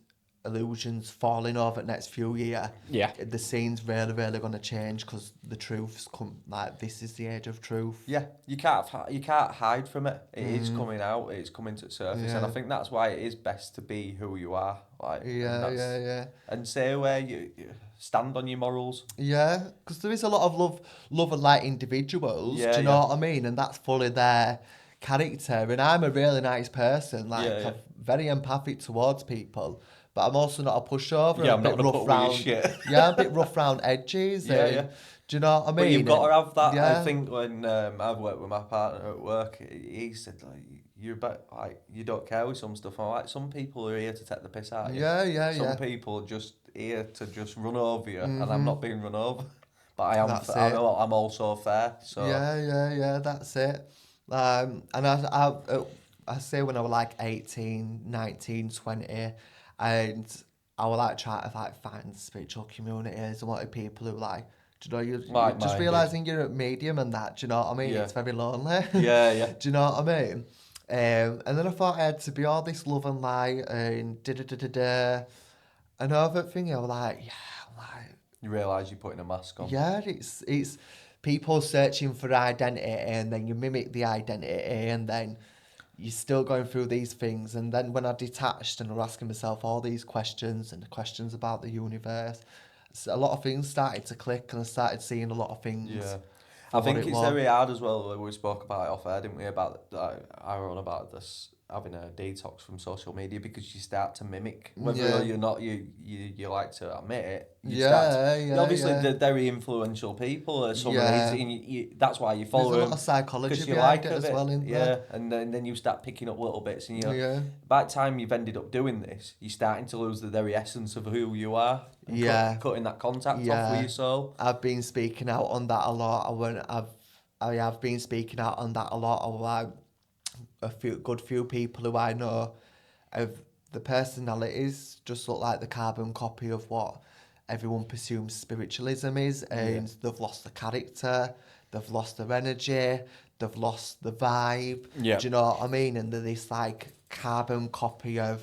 illusions falling over the next few years. Yeah. The scene's really, really going to change, because the truth's come, like, this is the age of truth. Yeah, you can't hide from it. It is coming out. It's coming to the surface, and I think that's why it is best to be who you are. Like, Yeah. and say where stand on your morals. Yeah, because there is a lot of love and light individuals, do you know what I mean? And that's fully their character. And I'm a really nice person, like I'm very empathic towards people, but I'm also not a pushover. Yeah, I'm a bit rough round. Yeah, a bit rough round edges. Do you know what I mean? But you've got to have that. Yeah. I think when I've worked with my partner at work, he said like, you're about like you don't care with some stuff. I'm like, some people are here to take the piss out of you. Some people are just here to just run over you, and I'm not being run over. But I am. I'm also fair. So yeah. That's it. And I say when I was like 18, 19, 20, and I would like try to like find spiritual communities and wanted people who like, do you know, you're just realising you're a medium and that, do you know what I mean? It's very lonely. Yeah. Do you know what I mean? And then I thought I had to be all this love and light and da-da-da-da-da. And over thing, I was like, you realise you're putting a mask on. Yeah, it's people searching for identity, and then you mimic the identity, and then you're still going through these things. And then when I detached and I was asking myself all these questions and the questions about the universe, a lot of things started to click, and I started seeing a lot of things. Yeah. I think it's very hard as well. We spoke about it off air, didn't we? About I wrote about this, having a detox from social media, because you start to mimic, whether you're not you like to admit it. Obviously, they're very influential people. Some reason, that's why you follow them. There's a lot of psychology behind it as well, isn't there? And then you start picking up little bits, and by the time you've ended up doing this, you're starting to lose the very essence of who you are. Cutting that contact off with your soul. I've been speaking out on that a lot. I have been speaking out on that a lot. Like a few people who I know of the personalities just look like the carbon copy of what everyone presumes spiritualism is, and they've lost the character, they've lost their energy, they've lost the vibe. Do you know what I mean? And they're this like carbon copy of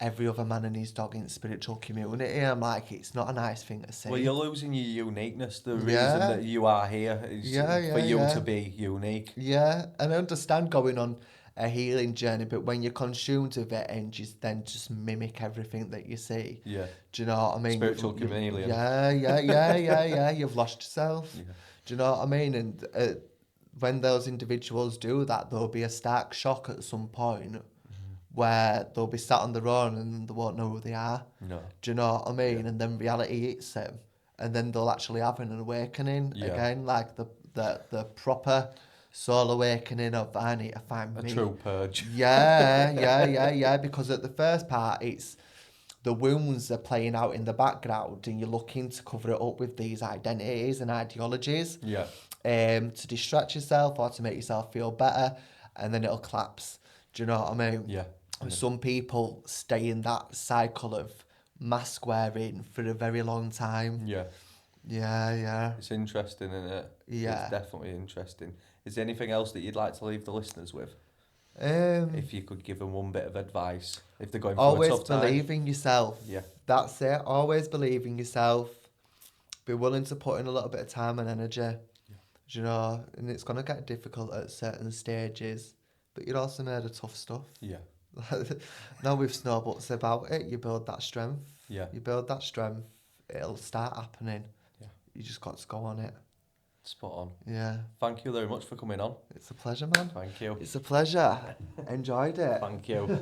every other man and his dog in spiritual community. I'm like, it's not a nice thing to say. Well, you're losing your uniqueness. The reason that you are here is for you to be unique. Yeah, and I understand going on a healing journey, but when you're consumed with it and just mimic everything that you see, do you know what I mean? Spiritual chameleon. Yeah. You've lost yourself. Do you know what I mean? And when those individuals do that, there'll be a stark shock at some point. Where they'll be sat on their own and they won't know who they are. No. Do you know what I mean? And then reality hits them, and then they'll actually have an awakening again, like the proper soul awakening of I need to find me. A true purge. Yeah. Because at the first part, it's the wounds are playing out in the background, and you're looking to cover it up with these identities and ideologies. To distract yourself or to make yourself feel better, and then it'll collapse. Do you know what I mean? Some people stay in that cycle of mask wearing for a very long time. Yeah. It's interesting, isn't it? Yeah. It's definitely interesting. Is there anything else that you'd like to leave the listeners with? If you could give them one bit of advice, if they're going through a tough time. Always believe in yourself. Yeah. That's it. Always believe in yourself. Be willing to put in a little bit of time and energy. Do you know? And it's going to get difficult at certain stages. But you're also made of tough stuff. Yeah. Now with snowballs about it, you build that strength. Yeah. You build that strength, it'll start happening. Yeah. You just got to go on it. Spot on. Yeah. Thank you very much for coming on. It's a pleasure, man. Thank you. It's a pleasure. Enjoyed it. Thank you.